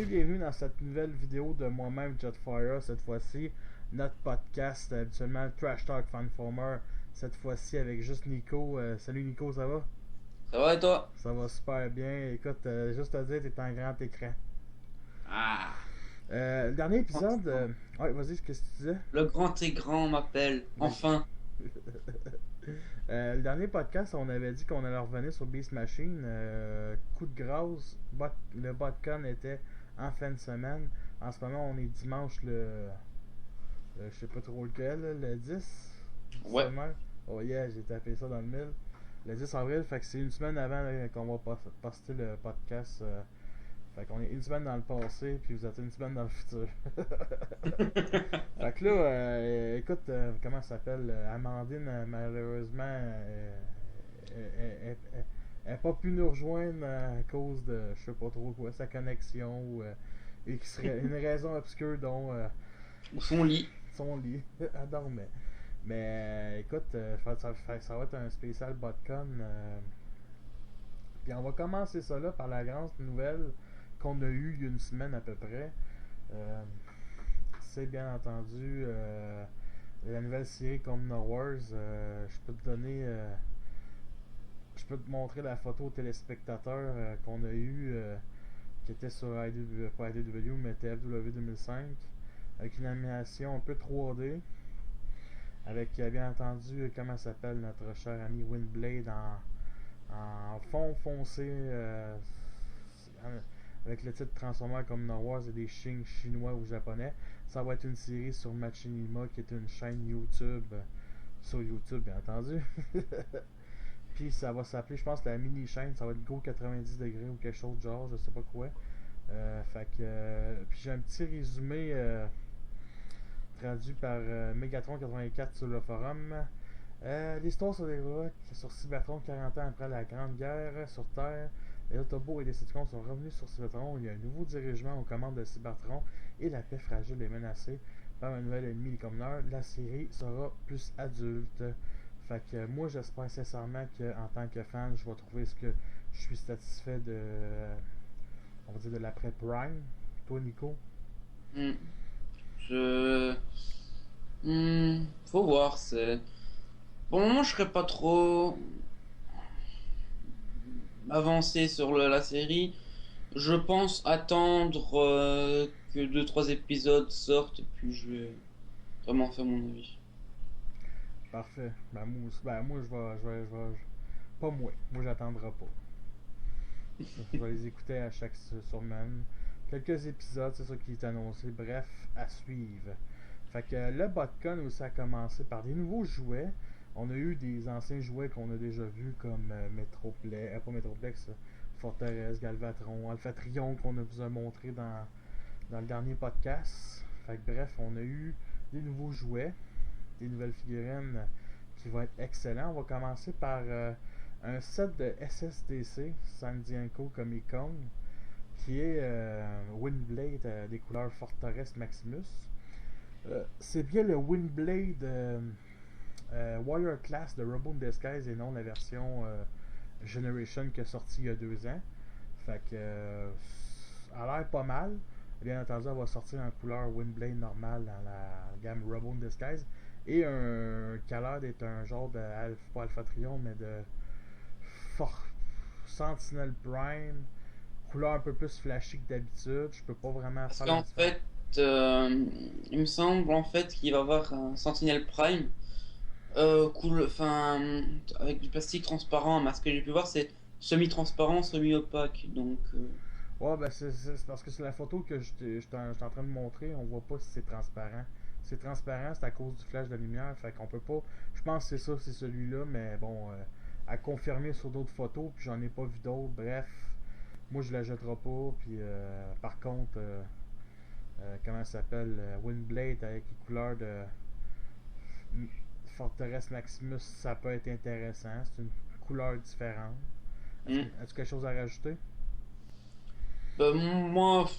bienvenue dans cette nouvelle vidéo de moi-même Jetfire. Cette fois-ci, notre podcast, habituellement Trash Talk Fanformer. Cette fois-ci avec juste Nico. Salut Nico, ça va? Ça va et toi? Ça va super bien. Écoute, juste à dire, t'es en grand écran. Ah, Le dernier épisode. Ouais, vas-y, qu'est-ce que tu disais? le grand et grand m'appelle, Vas-y. enfin. Le dernier podcast, on avait dit qu'on allait revenir sur Beast Machine. Coup de grâce, le botcon était en fin de semaine. En ce moment, on est dimanche je sais pas trop lequel, là, le 10 Ouais. semaine. Oh yeah, j'ai tapé ça dans le mille. Le 10 avril, fait que c'est une semaine avant là, qu'on va poster le podcast. Fait qu'on est une semaine dans le passé, puis vous êtes une semaine dans le futur. Fait que là, écoute, comment ça s'appelle? Amandine, malheureusement, elle n'a pas pu nous rejoindre à cause de, je sais pas trop quoi, sa connexion ou une raison obscure dont Ou son lit. son lit. Elle dormait. Mais écoute, ça va être un spécial BotCon. Puis on va commencer ça là par la grande nouvelle qu'on a eue il y a une semaine à peu près. Euh, c'est bien entendu la nouvelle série Communal Wars. Je peux te donner. Je peux te montrer la photo aux téléspectateurs qu'on a eu qui était sur IDW, pas IDW, mais TFW 2005, avec une animation un peu 3D, avec bien entendu, comment s'appelle notre cher ami Windblade en fond foncé, avec le titre Transformers comme No Wars et des signes chinois ou japonais. Ça va être une série sur Machinima, qui est une chaîne YouTube, sur YouTube bien entendu. Puis ça va s'appeler, je pense, la mini chaîne, ça va être Go 90 degrés ou quelque chose de genre, je sais pas quoi. Fait que, puis j'ai un petit résumé traduit par Megatron 84 sur le forum. L'histoire se déroule sur Cybertron 40 ans après la Grande Guerre sur Terre. Les Autobots et les Decepticons sont revenus sur Cybertron. Il y a un nouveau dirigeant aux commandes de Cybertron et la paix fragile est menacée par un nouvel ennemi, les Communeurs. La série sera plus adulte. Fait que moi, j'espère sincèrement qu'en tant que fan, je vais trouver ce que je suis satisfait de, on va dire, de l'après Prime. Toi, Nico? Hmm. Je... Faut voir, c'est... Pour le moment, je serais pas trop avancé sur la série. Je pense attendre que deux trois épisodes sortent, et puis je vais vraiment faire mon avis. Parfait. Moi, pas moi. Moi, j'attendrai pas. Je vais les écouter à chaque semaine. Quelques épisodes, c'est ça qui est annoncé. Bref, à suivre. Fait que le BotCon aussi a commencé par des nouveaux jouets. On a eu des anciens jouets qu'on a déjà vus comme pas Metroplex, Forteresse, Galvatron, Alphatrion qu'on vous a montré dans le dernier podcast. Fait que bref, on a eu des nouveaux jouets, des nouvelles figurines qui vont être excellents. On va commencer par un set de SSDC, San Diego Comic Con, qui est Windblade des couleurs Forteresse Maximus. C'est bien le Windblade Warrior Class de Robo Disguise et non la version Generation qui est sortie il y a 2 ans. Fait que elle a l'air pas mal. Bien entendu, elle va sortir en couleur Windblade normale dans la gamme Robo Disguise. Et qui a l'air d'être un genre de pas Alpha Trion, mais de Sentinel Prime. Couleur un peu plus flashy que d'habitude. Je peux pas vraiment Parce faire la qu'en différence. fait, il me semble en fait qu'il va y avoir un Sentinel Prime. Cool, enfin, avec du plastique transparent, mais ce que j'ai pu voir, c'est semi-transparent, semi-opaque. Donc, Ouais, ben c'est parce que c'est la photo que j'étais en train de montrer. On voit pas si c'est transparent. Si c'est transparent, c'est à cause du flash de lumière. Fait qu'on peut pas. Je pense que c'est ça, c'est celui-là. Mais bon, à confirmer sur d'autres photos. Puis j'en ai pas vu d'autres. Bref, moi je la jetterai pas. Puis par contre, comment ça s'appelle, Windblade avec les couleurs de Forteresse Maximus, ça peut être intéressant. C'est une couleur différente. hmm. As-tu quelque chose à rajouter? Bah, moi,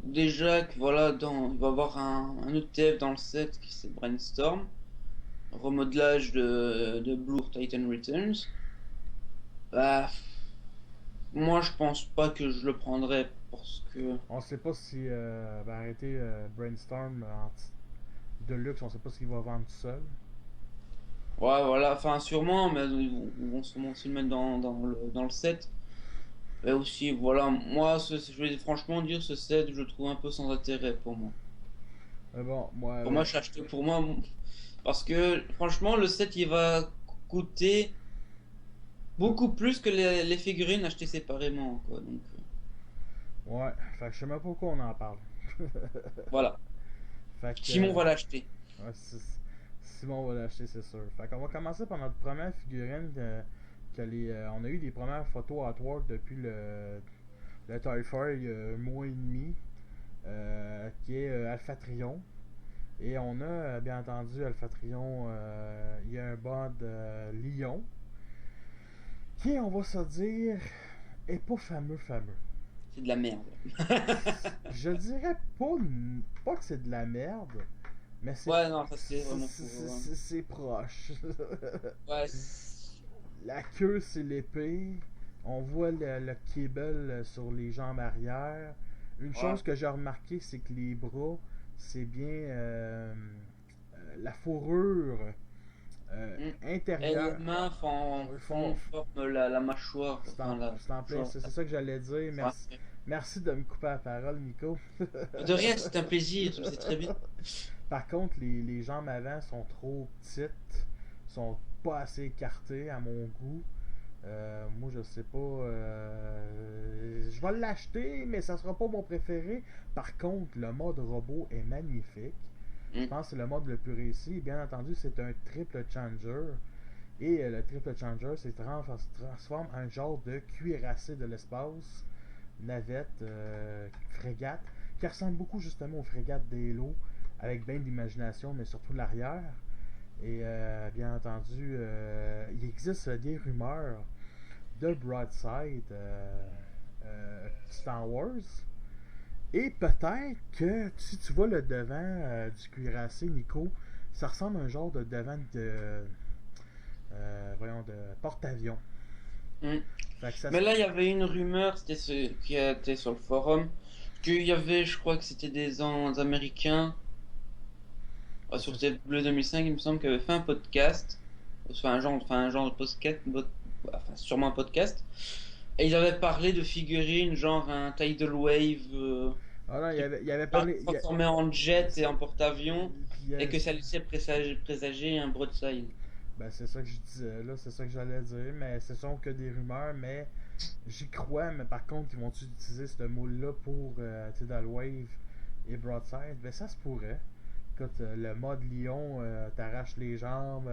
déjà que voilà, il va y avoir un ETF dans le set qui c'est Brainstorm, remodelage de Blue Titan Returns. Bah, moi, je pense pas que je le prendrais Parce que. On sait pas si va arrêter Brainstorm Deluxe, on sait pas s'il va vendre tout seul. Ouais, voilà, enfin, sûrement, mais ils vont sûrement aussi le mettre dans le set. Et aussi, voilà, moi, je vais franchement dire, ce set, je le trouve un peu sans intérêt pour moi. Mais bon, moi Pour moi, avec. j'ai acheté pour moi, parce que franchement, le set, il va coûter beaucoup plus que les figurines achetées séparément, quoi. Donc, Ouais, fait que je sais même pas pourquoi on en parle. voilà. Fait que. Simon va l'acheter. Ouais, Simon va l'acheter, c'est sûr. Fait qu'on va commencer par notre première figurine. On a eu des premières photos artwork depuis le Toy Fair il y a un mois et demi. Qui est Alphatrion. Et on a bien entendu Alphatrion, il y a un bas de Lion. Qui, on va se dire, est pas fameux. C'est de la merde. Je dirais pas que c'est de la merde, mais Ouais, non, ça c'est vraiment pour. c'est proche. Ouais, La queue, c'est l'épée. On voit le cable sur les jambes arrière. Une ouais. chose que j'ai remarqué, c'est que les bras, c'est bien la fourrure Mm. Et les intérieure. mains forment la mâchoire. Enfin, la C'est en plein, mâchoire. c'est ça que j'allais dire. Merci, Ouais. merci de me couper la parole, Nico. De rien, c'est un plaisir, tu le sais très bien. Par contre, les jambes avant sont trop petites, sont pas assez écartées à mon goût. Moi, je sais pas. Je vais l'acheter, mais ça sera pas mon préféré. Par contre, le mode robot est magnifique. Je Mm. pense que c'est le mode le plus réussi. Bien entendu, c'est un triple changer. Et le triple changer se transforme en un genre de cuirassé de l'espace, navette, frégate, qui ressemble beaucoup justement aux frégates d'Halo, avec bien d'imagination, mais surtout l'arrière. Et bien entendu, il existe des rumeurs de Broadside Star Wars. Et peut-être que si tu vois le devant du cuirassé, Nico, ça ressemble à un genre de devant de porte-avions. Mm. Fait que ça se... Mais là, il y avait une rumeur, c'était ce qui était sur le forum, qu'il y avait, je crois que c'était des Américains, sur TF Bleu 2005, il me semble, qui avaient fait un podcast, enfin un genre de podcast, enfin sûrement un podcast, et ils avaient parlé de figurines, genre un Tidal Wave Ah non, qui il avait peut parlé. se transformer en jet et en porte-avions, Puis, et que ça laissait présager un broadside. ben, c'est ça que je disais, là, c'est ça que j'allais dire, mais ce sont que des rumeurs, mais j'y crois, mais par contre, ils vont utiliser ce mot-là pour Tidal Wave et Broadside? Ben, ça se pourrait. Écoute, le mode Lion, t'arraches les jambes,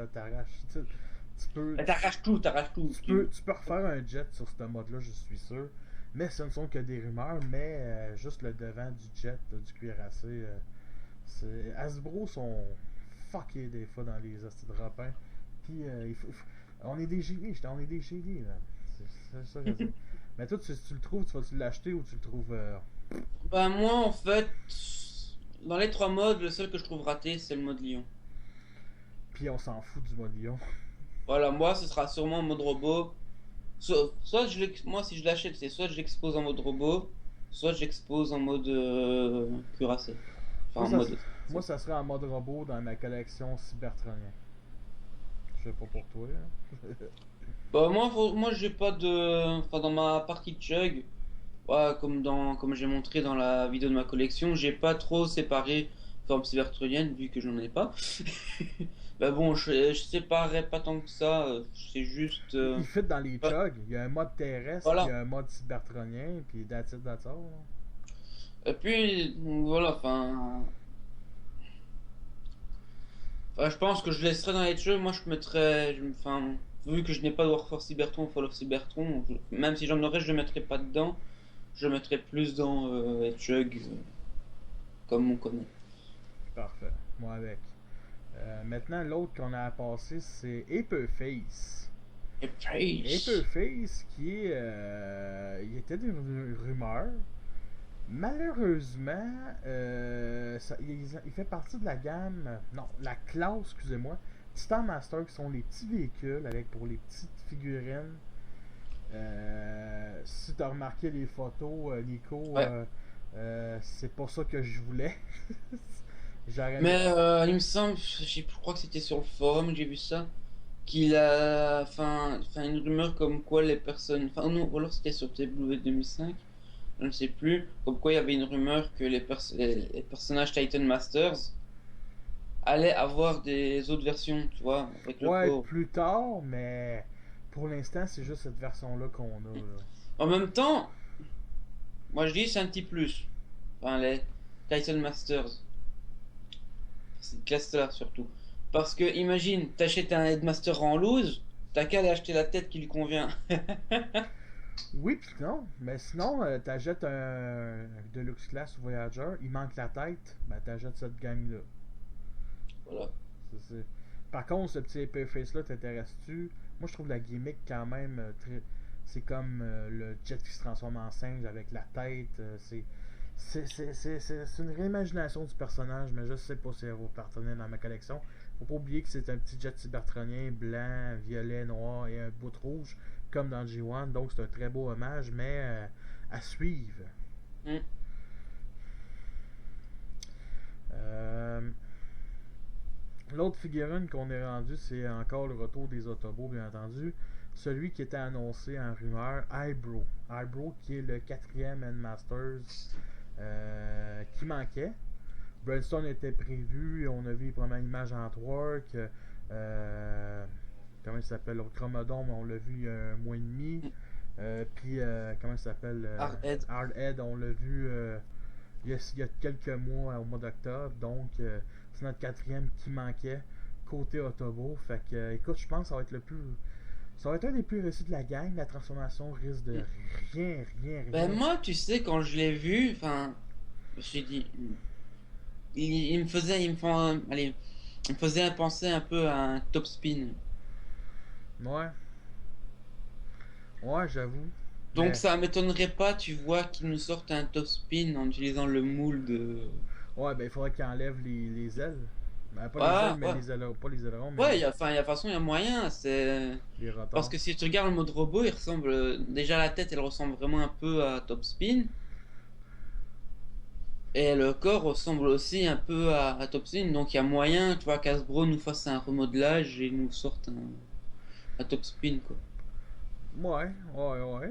tu peux, Mais t'arraches tout. tu peux refaire un jet sur ce mode-là, je suis sûr. Mais ce ne sont que des rumeurs, mais juste le devant du jet, du cuirassé, Hasbro sont fuckés des fois dans les hosties de rapins. Puis, on est des génies, on est des génies, là. C'est ça que je dis. Mais toi, tu le trouves, tu vas-tu l'acheter ou tu le trouves. Bah moi en fait, dans les trois modes, le seul que je trouve raté c'est le mode lion. Puis on s'en fout du mode Lion. Voilà, moi ce sera sûrement en mode robot. Soit moi si je l'achète, c'est soit je l'expose en mode robot, soit je l'expose en mode cuirassé. Moi, Enfin en mode. moi, ça serait en mode robot dans ma collection Cybertronien. Je sais pas pour toi. Hein. Bah moi j'ai pas de. Enfin dans ma partie de chug, ouais, comme j'ai montré dans la vidéo de ma collection, j'ai pas trop séparé forme cybertronienne vu que j'en ai pas. Bah bon, je séparerai pas tant que ça, c'est juste. Il fit dans les chugs. Il y a un mode terrestre, puis il y Voilà. a un mode cybertronien, puis that's it, that's all. Et puis, voilà, je pense que je laisserai dans les jeux. Moi, je mettrais. Enfin, vu que je n'ai pas de Warforce Cybertron, Fall of Cybertron, même si j'en aurais, je le mettrais pas dedans. Je le mettrais plus dans Hedgehog, comme on connaît. Parfait. Moi avec. Maintenant, l'autre qu'on a à passer, c'est Aperface. Et Praise. Aperface, qui est. Il était des rumeurs. Malheureusement, il fait partie de la gamme. Non, la classe, excusez-moi. Titan Master, qui sont les petits véhicules avec pour les petites figurines. Si t'as remarqué les photos, Nico, Ouais. c'est pas ça que je voulais. J'aurais aimé. Mais il me semble, je crois que c'était sur le forum que j'ai vu ça, qu'il a, enfin une rumeur comme quoi les personnes, enfin non, ou alors c'était sur TW 2005, je ne sais plus, comme quoi il y avait une rumeur que les personnages Titan Masters allaient avoir des autres versions, tu vois, avec le Ouais, corps. plus tard, mais pour l'instant, c'est juste cette version-là qu'on a. Là. En même temps, moi je dis c'est un petit plus, enfin les Titan Masters, cette classe-là surtout. Parce que imagine, t'achètes un Headmaster en loose, t'as qu'à aller acheter la tête qui lui convient. Oui, pis non, mais sinon, t'achètes un Deluxe Class ou Voyager, il manque la tête, ben t'achètes cette gang-là. Voilà. C'est- Par contre, ce petit Ape Face là, t'intéresse-tu? Moi, je trouve la gimmick quand même très. C'est comme le jet qui se transforme en singe avec la tête. C'est une réimagination du personnage, mais je sais pas si elle va partenir dans ma collection. Faut pas oublier que c'est un petit jet cybertronien blanc, violet, noir et un bout rouge, comme dans G1. Donc, c'est un très beau hommage, mais à suivre. Hmm. Euh, L'autre figurine qu'on est rendu, c'est encore le retour des Autobots, bien entendu. Celui qui était annoncé en rumeur, Eyebrow. Eyebrow qui est le quatrième Endmasters qui manquait. Brainstorm était prévu, on a vu les premières images en twerk. Comment il s'appelle? Le Chromodome, on l'a vu il y a un mois et demi. Puis, comment il s'appelle? Hardhead. Hardhead, on l'a vu il y a quelques mois, au mois d'octobre. Donc, c'est notre quatrième qui manquait côté Autobo. Fait que, écoute, je pense que ça va être le plus. Ça va être un des plus réussis de la gang. La transformation risque de Ben rien. moi, tu sais, quand je l'ai vu, enfin, je me suis dit, il me faisait, allez, il me faisait penser un peu à un top spin. Ouais, ouais, j'avoue. Donc Mais, ça m'étonnerait pas, tu vois, qu'ils nous sortent un top spin en utilisant le moule de. ouais, ben, il faudrait qu'il enlève les ailes. Ben, pas les ailes, Ah, mais ouais. les ailerons. Pas les ailerons, mais Ouais, enfin, il y a façon, il y a moyen. C'est les parce rotors. que si tu regardes le mode robot, il ressemble déjà la tête, elle ressemble vraiment un peu à Top Spin, et le corps ressemble aussi un peu à Top Spin. Donc il y a moyen, tu vois, qu'Hasbro nous fasse un remodelage et nous sorte un Top Spin quoi. Ouais,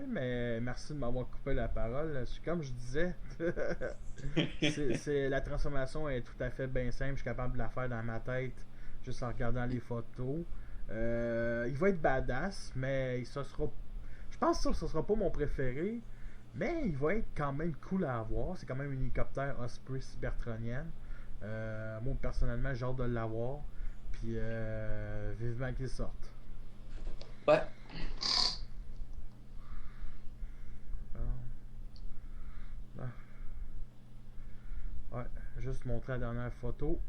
mais merci de m'avoir coupé la parole. Comme je disais, la transformation est tout à fait bien simple. Je suis capable de la faire dans ma tête juste en regardant les photos. Il va être badass, mais ce sera. Je pense que ça, ce sera pas mon préféré, mais il va être quand même cool à avoir. C'est quand même un hélicoptère Osprey cybertronienne. Moi, personnellement, j'ai hâte de l'avoir. Puis, vivement qu'il sorte. Ouais. Ah, ouais, juste montrer la dernière photo.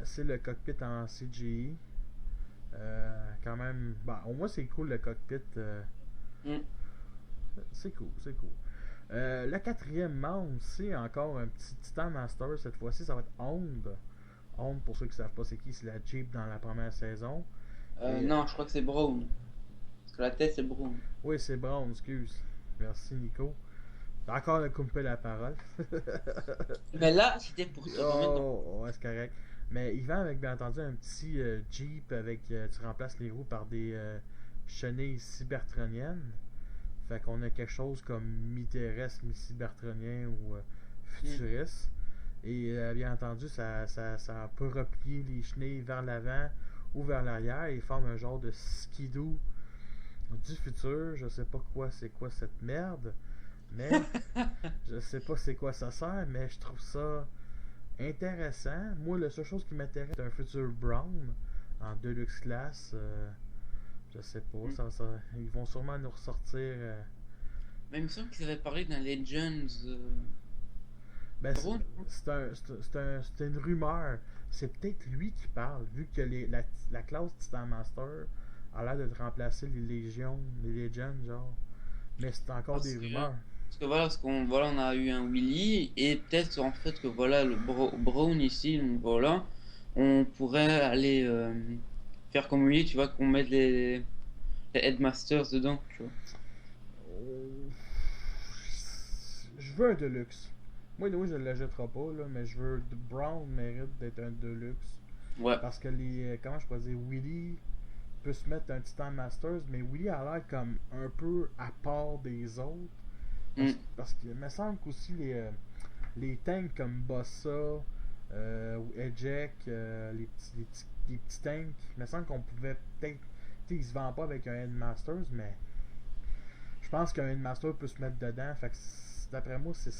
C'est le cockpit en CGI. Quand même, bah, au moins c'est cool le cockpit. Mm. C'est cool, c'est cool. Le quatrième membre, c'est encore un petit Titan Master. Cette fois-ci, ça va être Honda. Honda, pour ceux qui ne savent pas c'est qui, c'est la Jeep dans la première saison. Et, Non, je crois que c'est Brown. Parce que la tête c'est Brown. oui, c'est Brown, excuse. Merci Nico. T'as encore le coupé la parole. Mais là, c'était pour te remettre dans. Oh, ouais, c'est correct. Mais il vend avec, bien entendu, un petit Jeep avec. Tu remplaces les roues par des chenilles cybertroniennes. Fait qu'on a quelque chose comme mi-terrestre, mi-cybertronien ou Mm. futuriste. Et bien entendu, ça peut replier les chenilles vers l'avant ou vers l'arrière et forme un genre de skidoo du futur. Je sais pas quoi c'est quoi cette merde. Mais je sais pas c'est quoi ça sert, mais je trouve ça intéressant. Moi, la seule chose qui m'intéresse, c'est un futur Brown en Deluxe Class. Je sais pas, Mm. ils vont sûrement nous ressortir. Mais il me semble qu'ils avaient parlé d'un Legends Ben, Brown. c'est une rumeur. C'est peut-être lui qui parle, vu que la classe Titan Master a l'air de remplacer les Légions, les Legends, genre. Mais c'est encore Parce des que rumeurs. Parce que voilà, voilà, on a eu un Willy, et peut-être en fait que voilà, le Brown ici, donc voilà, on pourrait aller faire comme lui, tu vois, qu'on mette les Headmasters dedans, tu vois. Je veux un Deluxe. Moi, oui, je ne l'achèterai pas, là, mais je veux. Brown mérite d'être un Deluxe. Ouais. Parce que les. Comment je pourrais dire, Willy peut se mettre un Titan Masters, mais Willy a l'air comme un peu à part des autres. Mm. Parce qu'il me semble qu'aussi les tanks comme Bossa, ou Eject, les petits tanks, il me semble qu'on pouvait peut-être. Tu sais, ils se vendent pas avec un Headmasters, mais je pense qu'un Headmaster peut se mettre dedans. Fait que d'après moi, c'est.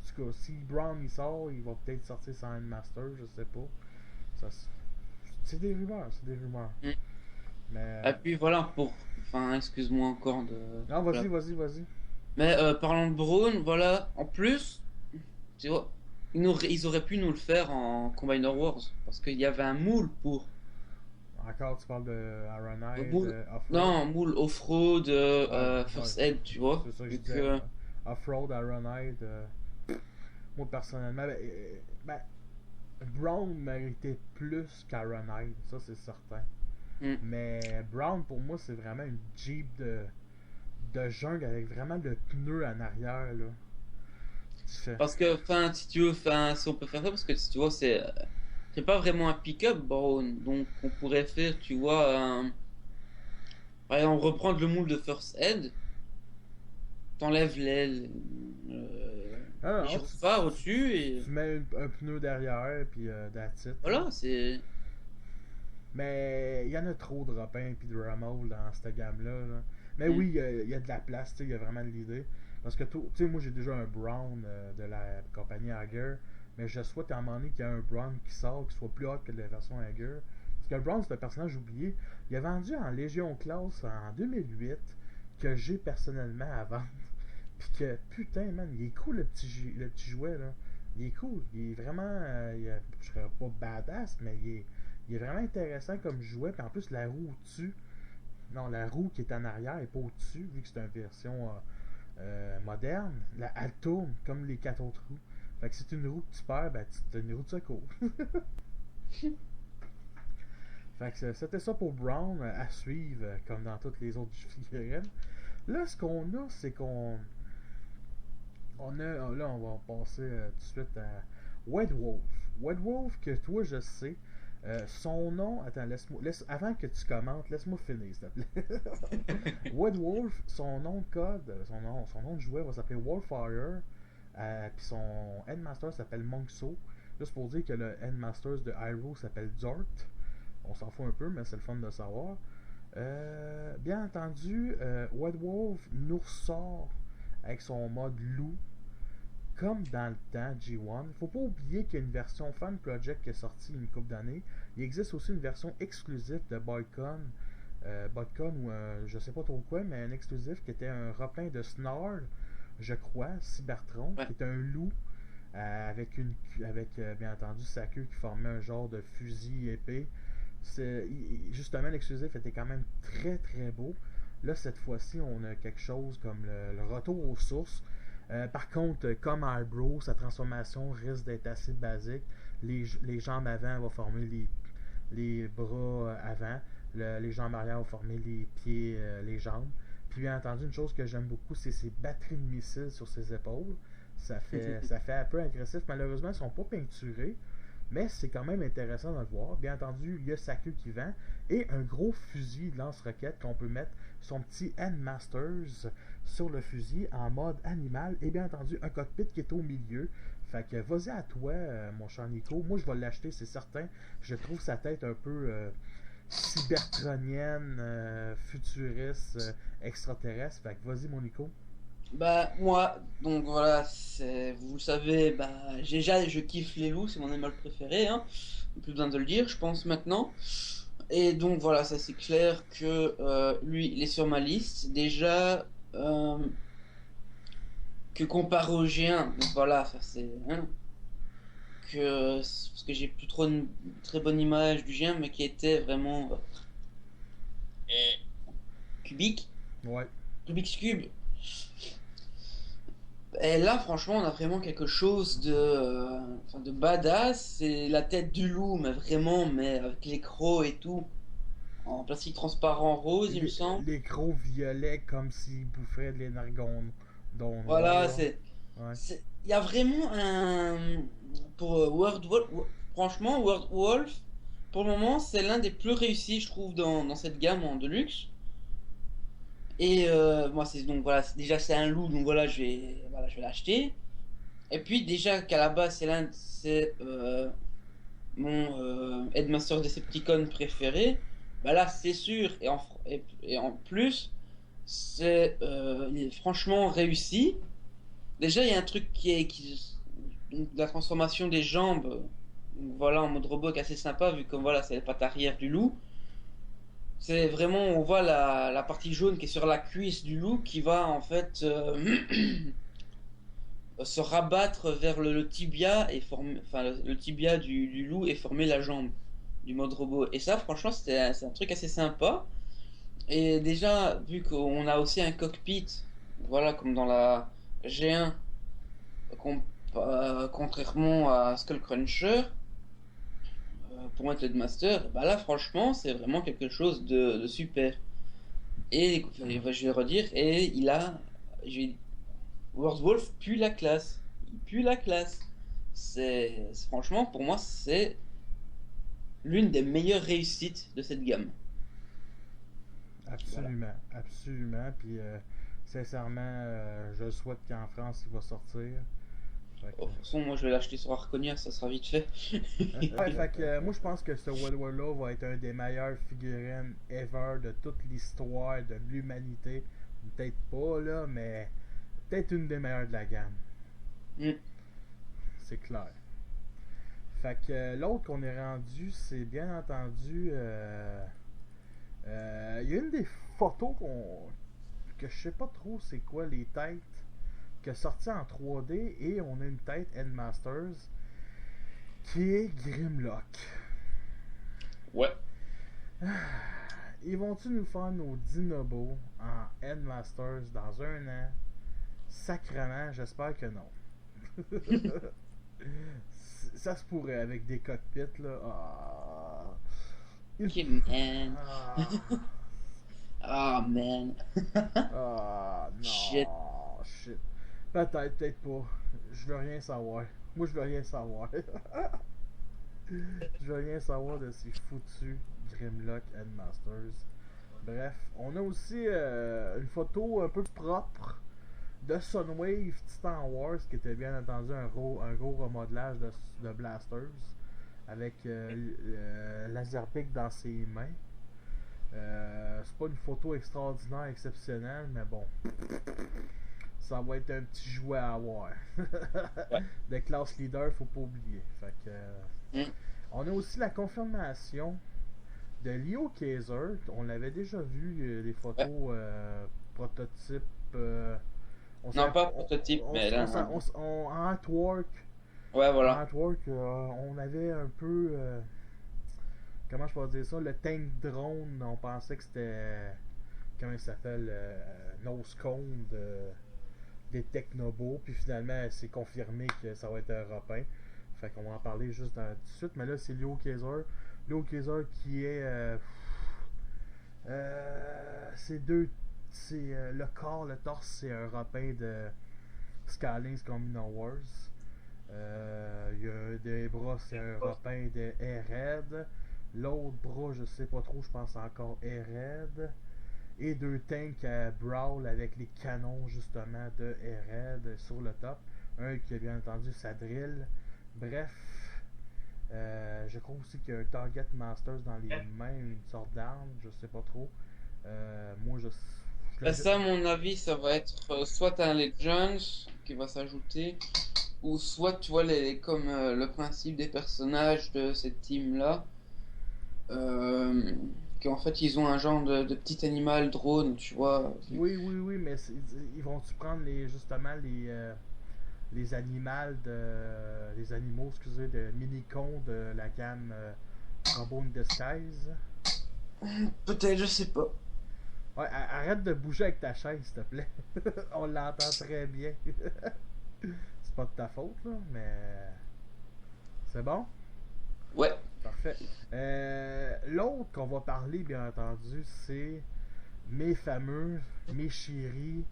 En tout cas, si Brown il sort, il va peut-être sortir sans Headmaster, je sais pas. Ça, c'est des rumeurs, c'est des rumeurs. Mm. Mais. Et puis voilà, Enfin, excuse-moi encore de... Non, Voilà. vas-y. Mais parlant de Braun, voilà, en plus, tu vois, ils auraient pu nous le faire en Combiner Wars, parce qu'il y avait un moule pour... Encore, tu parles de Ironhide, Moule... Off-Road. Non, moule off-road, Ouais, First ouais, Aid, tu vois. c'est ça que je Vu disais. que... Off-Road, Ironhide. Moi, personnellement, Brown méritait plus qu'Ironhide, ça c'est certain. Mm. Mais Brown, pour moi, c'est vraiment une Jeep de jungle avec vraiment le pneu en arrière, là. Tu fais. Parce que, enfin, si tu veux, enfin, si on peut faire ça, parce que si tu vois, c'est pas vraiment un pick-up, Braun. Donc, on pourrait faire, tu vois, par exemple, reprendre le moule de First Aid, t'enlèves l'aile, Ah, les non, gyrophares au-dessus, et tu mets un pneu derrière, puis that's it. voilà, c'est. Mais il y en a trop de Rapin puis de Ramol dans cette gamme-là. Là. Mais Mm. oui, il y a de la place, il y a vraiment de l'idée. Parce que, tu sais, moi j'ai déjà un Brown de la compagnie Hager, mais je souhaite à un moment donné qu'il y ait un Brown qui sort, qui soit plus haut que la version Hager. Parce que le Brown, c'est un personnage oublié. Il est vendu en Légion Classe en 2008, que j'ai personnellement à vendre. Puis que, putain, man, il est cool le petit jouet, là. Il est cool. Il est vraiment. Je serais pas badass, mais il est vraiment intéressant comme jouet. Puis en plus, la roue au-dessus. Non, la roue qui est en arrière et pas au-dessus, vu que c'est une version moderne. Elle tourne comme les 4 autres roues. Fait que si c'est une roue que tu perds, ben tu as une roue de secours. Fait que c'était ça pour Brown à suivre, comme dans toutes les autres figurines. Là, ce qu'on a, c'est qu'on. Là, on va passer tout de suite à Wed Wolf. Wed Wolf, que toi, je sais. Son nom, attends, avant que tu commentes, laisse-moi finir, s'il te plaît. Wed Wolf, son nom de code, son nom de jouet va s'appeler Warfire. Puis son Headmaster s'appelle Monkso. Juste pour dire que le Headmaster de Iroh s'appelle Zort. On s'en fout un peu, mais c'est le fun de savoir. Bien entendu, Wed Wolf nous ressort avec son mode loup. Comme dans le temps, G1, il ne faut pas oublier qu'il y a une version Fan Project qui est sortie une couple d'années. Il existe aussi une version exclusive de Boycon, ou je sais pas trop quoi, mais un exclusif qui était un repeint de Snarl, je crois, Cybertron, Ouais. qui est un loup avec bien entendu sa queue qui formait un genre de fusil épée. Justement, l'exclusif était quand même très très beau. Là, cette fois-ci, on a quelque chose comme le retour aux sources. Par contre, comme Eyebrow, sa transformation risque d'être assez basique. Les jambes avant vont former les bras avant. Les jambes arrière vont former les pieds, les jambes. Puis bien entendu, une chose que j'aime beaucoup, c'est ses batteries de missiles sur ses épaules. Ça fait un peu agressif. Malheureusement, ils ne sont pas peinturés. Mais c'est quand même intéressant de le voir. Bien entendu, il y a sa queue qui vend. Et un gros fusil de lance-roquette qu'on peut mettre son petit Handmasters sur le fusil en mode animal. Et bien entendu, un cockpit qui est au milieu. Fait que vas-y à toi, mon cher Nico. Moi, je vais l'acheter, c'est certain. Je trouve sa tête un peu cybertronienne, futuriste, extraterrestre. Fait que vas-y, mon Nico. Bah, moi, donc voilà, vous le savez, bah, je kiffe les loups, c'est mon animal préféré, hein. Plus besoin de le dire, je pense maintenant. Et donc voilà, ça c'est clair que lui, il est sur ma liste. Déjà, que comparé au G1, donc voilà, ça c'est. Hein, parce que j'ai plus trop une très bonne image du G1, mais qui était vraiment cubique, Ouais. Rubik's Cube. Et là, franchement, on a vraiment quelque chose de badass. C'est la tête du loup, mais vraiment, mais avec les crocs et tout. en plastique transparent rose, il me semble. Les gros violets comme s'ils boufferaient de l'énergon noir, Voilà, là. Ouais. il y a vraiment un. Pour World Wolf, franchement, World Wolf, pour le moment, c'est l'un des plus réussis, je trouve, dans cette gamme en Deluxe. Et moi, c'est donc voilà, déjà c'est un loup, donc voilà, je vais l'acheter. Et puis déjà qu'à la base, c'est mon Headmaster Decepticon préféré. Bah là, c'est sûr, et en plus, il est franchement réussi. Déjà, il y a un truc donc, la transformation des jambes, donc, voilà, en mode robot qui est assez sympa, vu que voilà, c'est les pattes arrière du loup. C'est vraiment, on voit la partie jaune qui est sur la cuisse du loup qui va en fait se rabattre vers le tibia et former, enfin le tibia du loup et former la jambe du mode robot. Et ça, franchement, c'est un truc assez sympa. Et déjà, vu qu'on a aussi un cockpit, voilà, comme dans la G1, com- contrairement à Skullcruncher, pour mettre le Master, bah là, franchement, c'est vraiment quelque chose de super. Et enfin, je vais redire, et World Wolf pue la classe. Il pue la classe. Franchement, pour moi, c'est l'une des meilleures réussites de cette gamme. Voilà. Absolument, absolument. Puis, sincèrement, je souhaite qu'en France, il va sortir. Fait Oh, de que, toute façon, moi, je vais l'acheter sur Arconia, ça sera vite fait. ouais, fait que moi je pense que ce World va être un des meilleurs figurines ever de toute l'histoire de l'humanité. Peut-être pas là, mais peut-être une des meilleures de la gamme. Mm. C'est clair. Fait que l'autre qu'on est rendu, c'est bien entendu. Il y a une des photos que je sais pas trop c'est quoi les têtes qui est sorti en 3D et on a une tête Endmasters qui est Grimlock. Ouais. Ils vont-tu nous faire nos Dinobos en Endmasters dans un an? Sacrement, j'espère que non. Ça se pourrait avec des cockpits là. Ah. Ok, man. Ah. Ah, man. Ah Shit. non, shit. Peut-être, peut-être pas. Je veux rien savoir. Moi, je veux rien savoir. Je veux rien savoir de ces foutus Grimlock Headmasters. Bref, on a aussi une photo un peu propre de Sunwave Titan Wars, qui était bien entendu un gros remodelage de Blasters, avec Laserbeak dans ses mains. C'est pas une photo extraordinaire, exceptionnelle, mais bon, ça va être un petit jouet à avoir. Ouais. De classe leader, faut pas oublier. Fait que, Mm. on a aussi la confirmation de Leo Kaiser. On l'avait déjà vu, les photos Ouais. prototypes. On Non, savait, pas prototype, mais là. en artwork, Ouais, voilà. on avait un peu. Comment je peux dire ça? Le tank drone, on pensait que c'était. Comment il s'appelle? Nosecone des Technobos. Puis finalement, c'est confirmé que ça va être européen. Fait qu'on va en parler juste tout de suite. Mais là, c'est Leo Kaiser. Leo Kaiser qui est. C'est deux. C'est le corps, le torse, c'est européen de Skylines Combino Wars. Il y a des bras, c'est européen de Ered. L'autre bras, je sais pas trop, je pense encore Ered. Et deux tanks à Brawl avec les canons justement de Ered sur le top. Un qui a bien entendu sa drill. Bref, je crois aussi qu'il y a un Target Masters dans les mains, une sorte d'arme, je sais pas trop. Moi, Bah, ça, à mon avis, ça va être soit un Legends qui va s'ajouter, ou soit tu vois comme le principe des personnages de cette team-là, euh, qu'en fait ils ont un genre de petit animal drone, tu vois. Oui, oui, oui, mais ils vont-tu prendre justement les les animaux, excusez, de Minicon de la gamme Robot in Disguise? Peut-être, je sais pas. Ouais, arrête de bouger avec ta chaise, s'il te plaît. On l'entend très bien. C'est pas de ta faute, là, mais. C'est bon? Ouais. Parfait. Parfait. L'autre qu'on va parler, bien entendu, c'est mes chéris,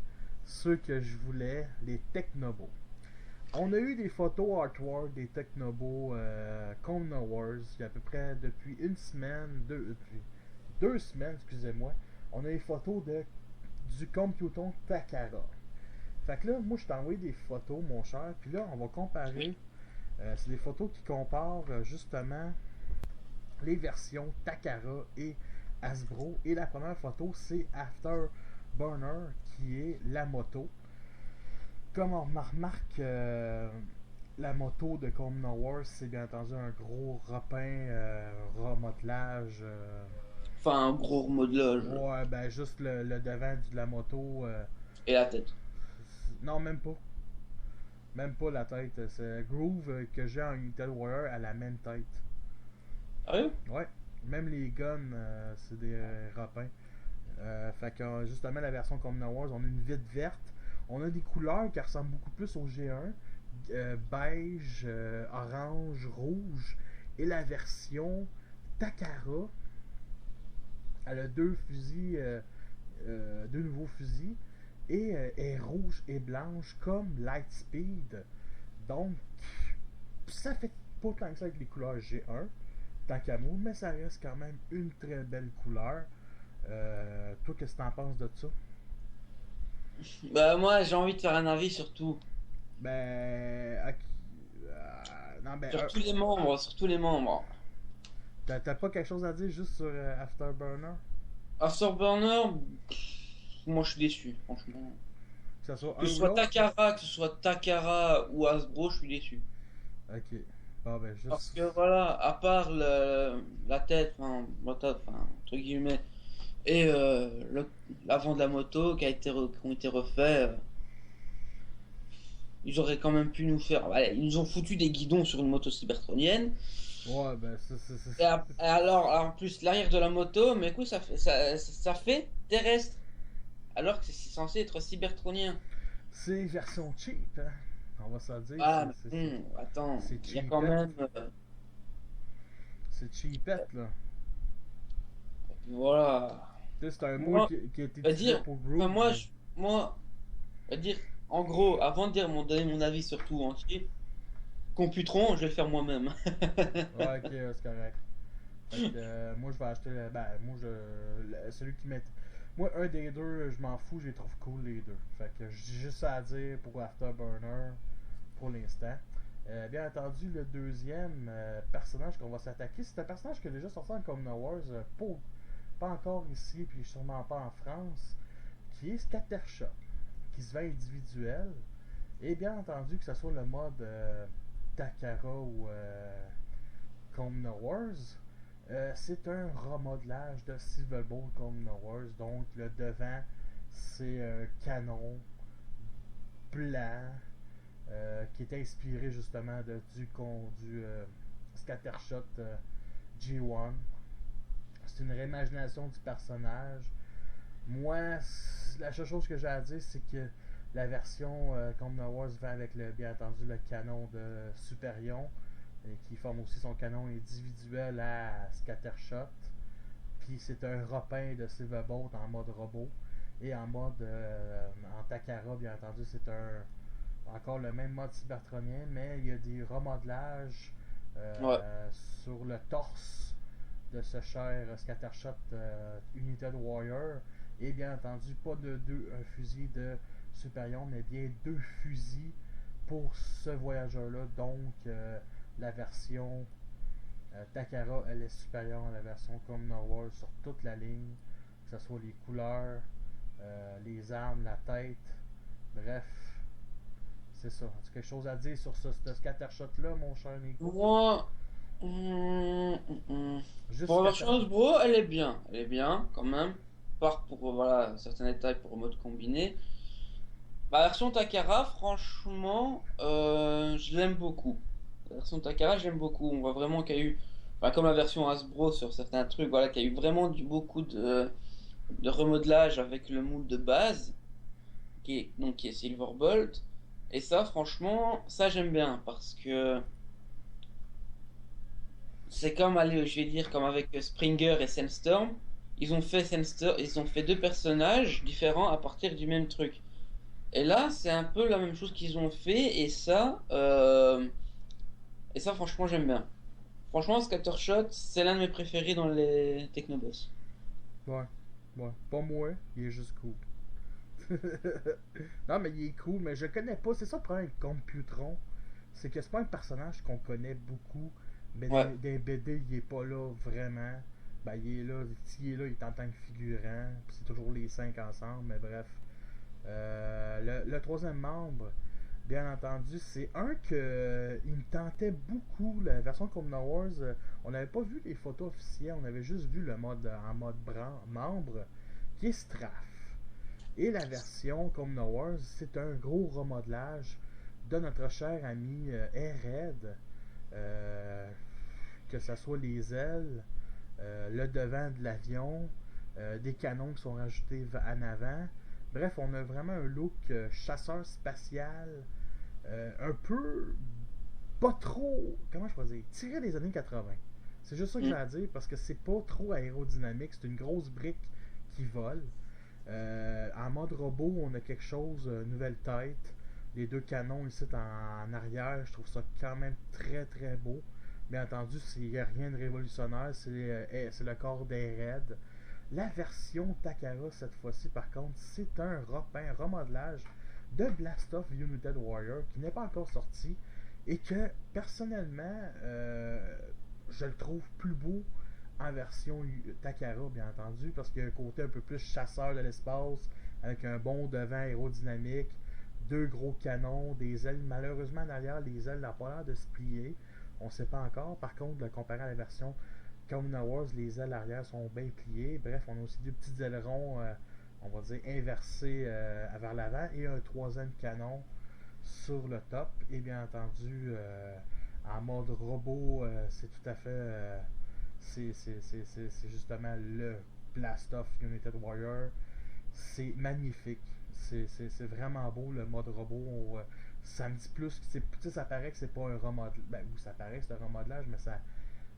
ceux que je voulais, les Technobos. On a eu des photos artwork des Technobos Comna Wars il y a à peu près depuis une semaine, deux semaines, excusez-moi. On a des photos du Computon Takara. Fait que là, moi, je t'ai envoyé des photos, mon cher, puis là, on va comparer. C'est des photos qui comparent justement les versions Takara et Hasbro. Et la première photo, c'est Afterburner, qui est la moto. Comme on remarque, la moto de Comna Wars, c'est bien entendu un gros repeint, remodelage. Enfin, un gros remodelage. Ouais, ben juste le devant de la moto. Et la tête. Non, même pas. Même pas la tête. C'est Groove que j'ai en United Warrior à la même tête. Sérieux? Ouais. Même les guns, c'est des repins. Fait que justement, la version Comna Wars, on a une vitre verte. On a des couleurs qui ressemblent beaucoup plus au G1. Beige, orange, rouge. Et la version Takara, elle a deux fusils, deux nouveaux fusils. Et est rouge et blanche comme Lightspeed. Donc, ça fait pas tant que ça avec les couleurs G1, tant qu'à moi, mais ça reste quand même une très belle couleur. Toi, qu'est-ce que t'en penses de ça? Bah, moi, j'ai envie de faire un avis sur tout. Ben. Non, ben. Sur tous les membres, sur tous les membres. T'as pas quelque chose à dire juste sur Afterburner? Afterburner, moi je suis déçu, franchement. Que ce soit Que ce soit Takara, que ce soit Takara ou Hasbro, je suis déçu. Ok. Bon, ben, juste. Parce que voilà, à part la tête, enfin, entre guillemets, et l'avant de la moto qui ont été refaits, ils auraient quand même pu nous faire. Voilà, ils nous ont foutu des guidons sur une moto cybertronienne. Ouais, ben, Et alors, en plus, l'arrière de la moto, mais écoute, ça fait terrestre. Alors que c'est censé être cybertronien. C'est version cheap, hein? On va se le dire. Ah, attends, c'est il y a quand même. C'est cheapette, là. Voilà. C'est un mot Moi, qui a été à utilisé dire, pour Groove. enfin, moi, à dire, en gros, avant de donner mon avis sur tout entier, Computron, je vais le faire moi-même. Ouais, ok, c'est correct. Fait que, moi, je vais acheter. Celui qui met. Moi, un des deux, je m'en fous, je les trouve cool les deux. Fait que j'ai juste ça à dire pour Afterburner pour l'instant. Bien entendu, le deuxième personnage qu'on va s'attaquer, c'est un personnage qui a déjà sorti en Comna Wars, pas encore ici, puis sûrement pas en France, qui est Scattershot, qui se vend individuel. Et bien entendu, que ce soit le mode Takara ou Comna Wars, c'est un remodelage de Silverbolt Comna Wars. Donc, le devant, c'est un canon blanc qui est inspiré justement du Scattershot G1. C'est une réimagination du personnage. Moi, la seule chose que j'ai à dire, c'est que la version Comna Wars va avec bien entendu le canon de Superion, qui forme aussi son canon individuel à Scattershot. Puis c'est un repeint de Silverbolt en mode robot. Et en mode en Takara, bien entendu, c'est encore le même mode cybertronien, mais il y a des remodelages sur le torse de ce cher Scattershot United Warrior. Et bien entendu, pas un fusil de Superion, mais bien deux fusils pour ce voyageur-là. Donc, la version Takara, elle est supérieure à la version Comna Wars sur toute la ligne, que ce soit les couleurs, les armes, la tête, bref, c'est ça. As-tu quelque chose à dire sur ce Scattershot-là, mon cher Nico? Moi, Juste pour la version Hasbro, elle est bien quand même. Part pour voilà certains détails pour mode combiné. La version Takara, franchement, je l'aime beaucoup. La version Takara, j'aime beaucoup. On voit vraiment qu'il y a eu, enfin, comme la version Hasbro sur certains trucs, voilà, qu'il y a eu vraiment beaucoup de remodelage avec le moule de base, qui est Silverbolt. Et ça, franchement, ça j'aime bien parce que c'est comme, allez, je vais dire, comme avec Springer et Sandstorm. Ils ont fait deux personnages différents à partir du même truc. Et là, c'est un peu la même chose qu'ils ont fait, et ça, franchement, j'aime bien. Franchement, Scattershot, c'est l'un de mes préférés dans les Technoboss. Ouais, ouais. Pas moi, il est juste cool. Non, mais il est cool, mais je le connais pas. C'est ça le problème avec Computron. C'est que c'est pas un personnage qu'on connaît beaucoup. Mais Ouais. des BD, il est pas là vraiment. Ben, il est là. S'il est là, il est en tant que figurant. Puis c'est toujours les cinq ensemble, mais bref. Le troisième membre, bien entendu, c'est un que il me tentait beaucoup. La version Common Wars, on n'avait pas vu les photos officielles, on avait juste vu le mode en mode membre, qui est Straff. Et la version Common Wars, c'est un gros remodelage de notre cher ami Ered. Euh, que ce soit les ailes, le devant de l'avion, des canons qui sont rajoutés en avant. Bref, on a vraiment un look chasseur spatial, un peu pas trop, comment je pourrais dire, tiré des années 80. C'est juste ça que j'ai Mm. à dire parce que c'est pas trop aérodynamique, c'est une grosse brique qui vole. En mode robot, on a quelque chose, nouvelle tête, les deux canons ici en arrière, je trouve ça quand même très très beau. Bien entendu, il n'y a rien de révolutionnaire, c'est le corps des raids. La version Takara cette fois-ci, par contre, c'est un remodelage de Blast Off United Warrior qui n'est pas encore sorti et que personnellement, je le trouve plus beau en version Takara, bien entendu, parce qu'il y a un côté un peu plus chasseur de l'espace avec un bon devant aérodynamique, deux gros canons, des ailes. Malheureusement, derrière, les ailes n'ont pas l'air de se plier. On ne sait pas encore. Par contre, comparé à la version Common Wars, les ailes arrière sont bien pliées. Bref, on a aussi deux petits ailerons, on va dire, inversés vers l'avant et un troisième canon sur le top. Et bien entendu, en mode robot, c'est tout à fait. C'est justement le Blast Off United Warrior. C'est magnifique. C'est vraiment beau le mode robot. Ça me dit plus. Ça paraît que c'est pas un remodelage. Ben oui, ça paraît que c'est un remodelage, mais ça,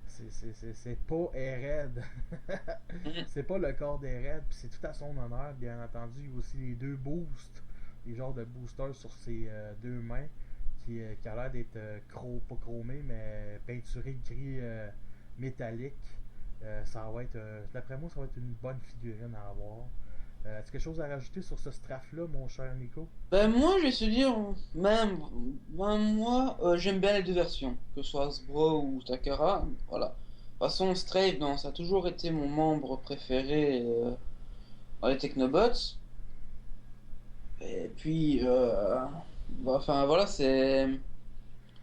c'est pas Ered. Mm. C'est pas le corps d'Ered, puis c'est tout à son honneur, bien entendu. Il y a aussi les deux boosts, les genres de boosters sur ses deux mains, qui a l'air d'être pas chromé, mais peinturé gris métallique. Ça va être, d'après moi, ça va être une bonne figurine à avoir. As-tu quelque chose à rajouter sur ce straff-là, mon cher Nico? Ben moi, je vais se dire, même, ben moi, j'aime bien les deux versions, que ce soit Hasbro ou Takara, voilà. De toute façon, Strafe, non, ça a toujours été mon membre préféré dans les Technobots. Et puis, enfin voilà, c'est...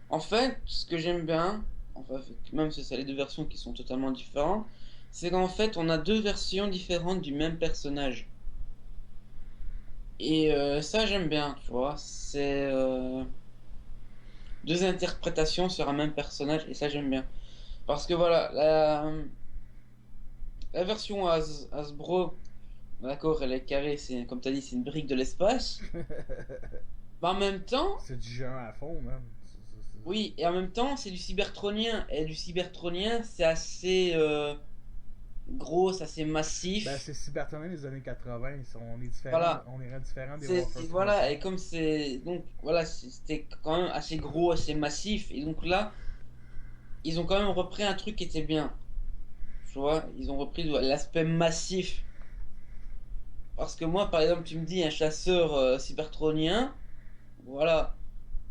En fait, ce que j'aime bien, enfin, même si c'est les deux versions qui sont totalement différentes, c'est qu'en fait, on a deux versions différentes du même personnage. Et ça, j'aime bien, tu vois. C'est deux interprétations sur un même personnage, et ça, j'aime bien. Parce que voilà, la version Hasbro, d'accord, elle est carrée, c'est, comme tu as dit, c'est une brique de l'espace. Mais en même temps, C'est du géant à fond, même. oui, et en même temps, c'est du cybertronien. Et du cybertronien, c'est assez gros, c'est assez Ben, massif. c'est Cybertron des années 80. On est différent, Voilà. on est différent des Voilà, Warfare et comme c'est. Donc, voilà, c'était quand même assez gros, assez massif. Et donc là, ils ont quand même repris un truc qui était bien. Tu vois, ils ont repris l'aspect massif. Parce que moi, par exemple, tu me dis un chasseur cybertronien, voilà.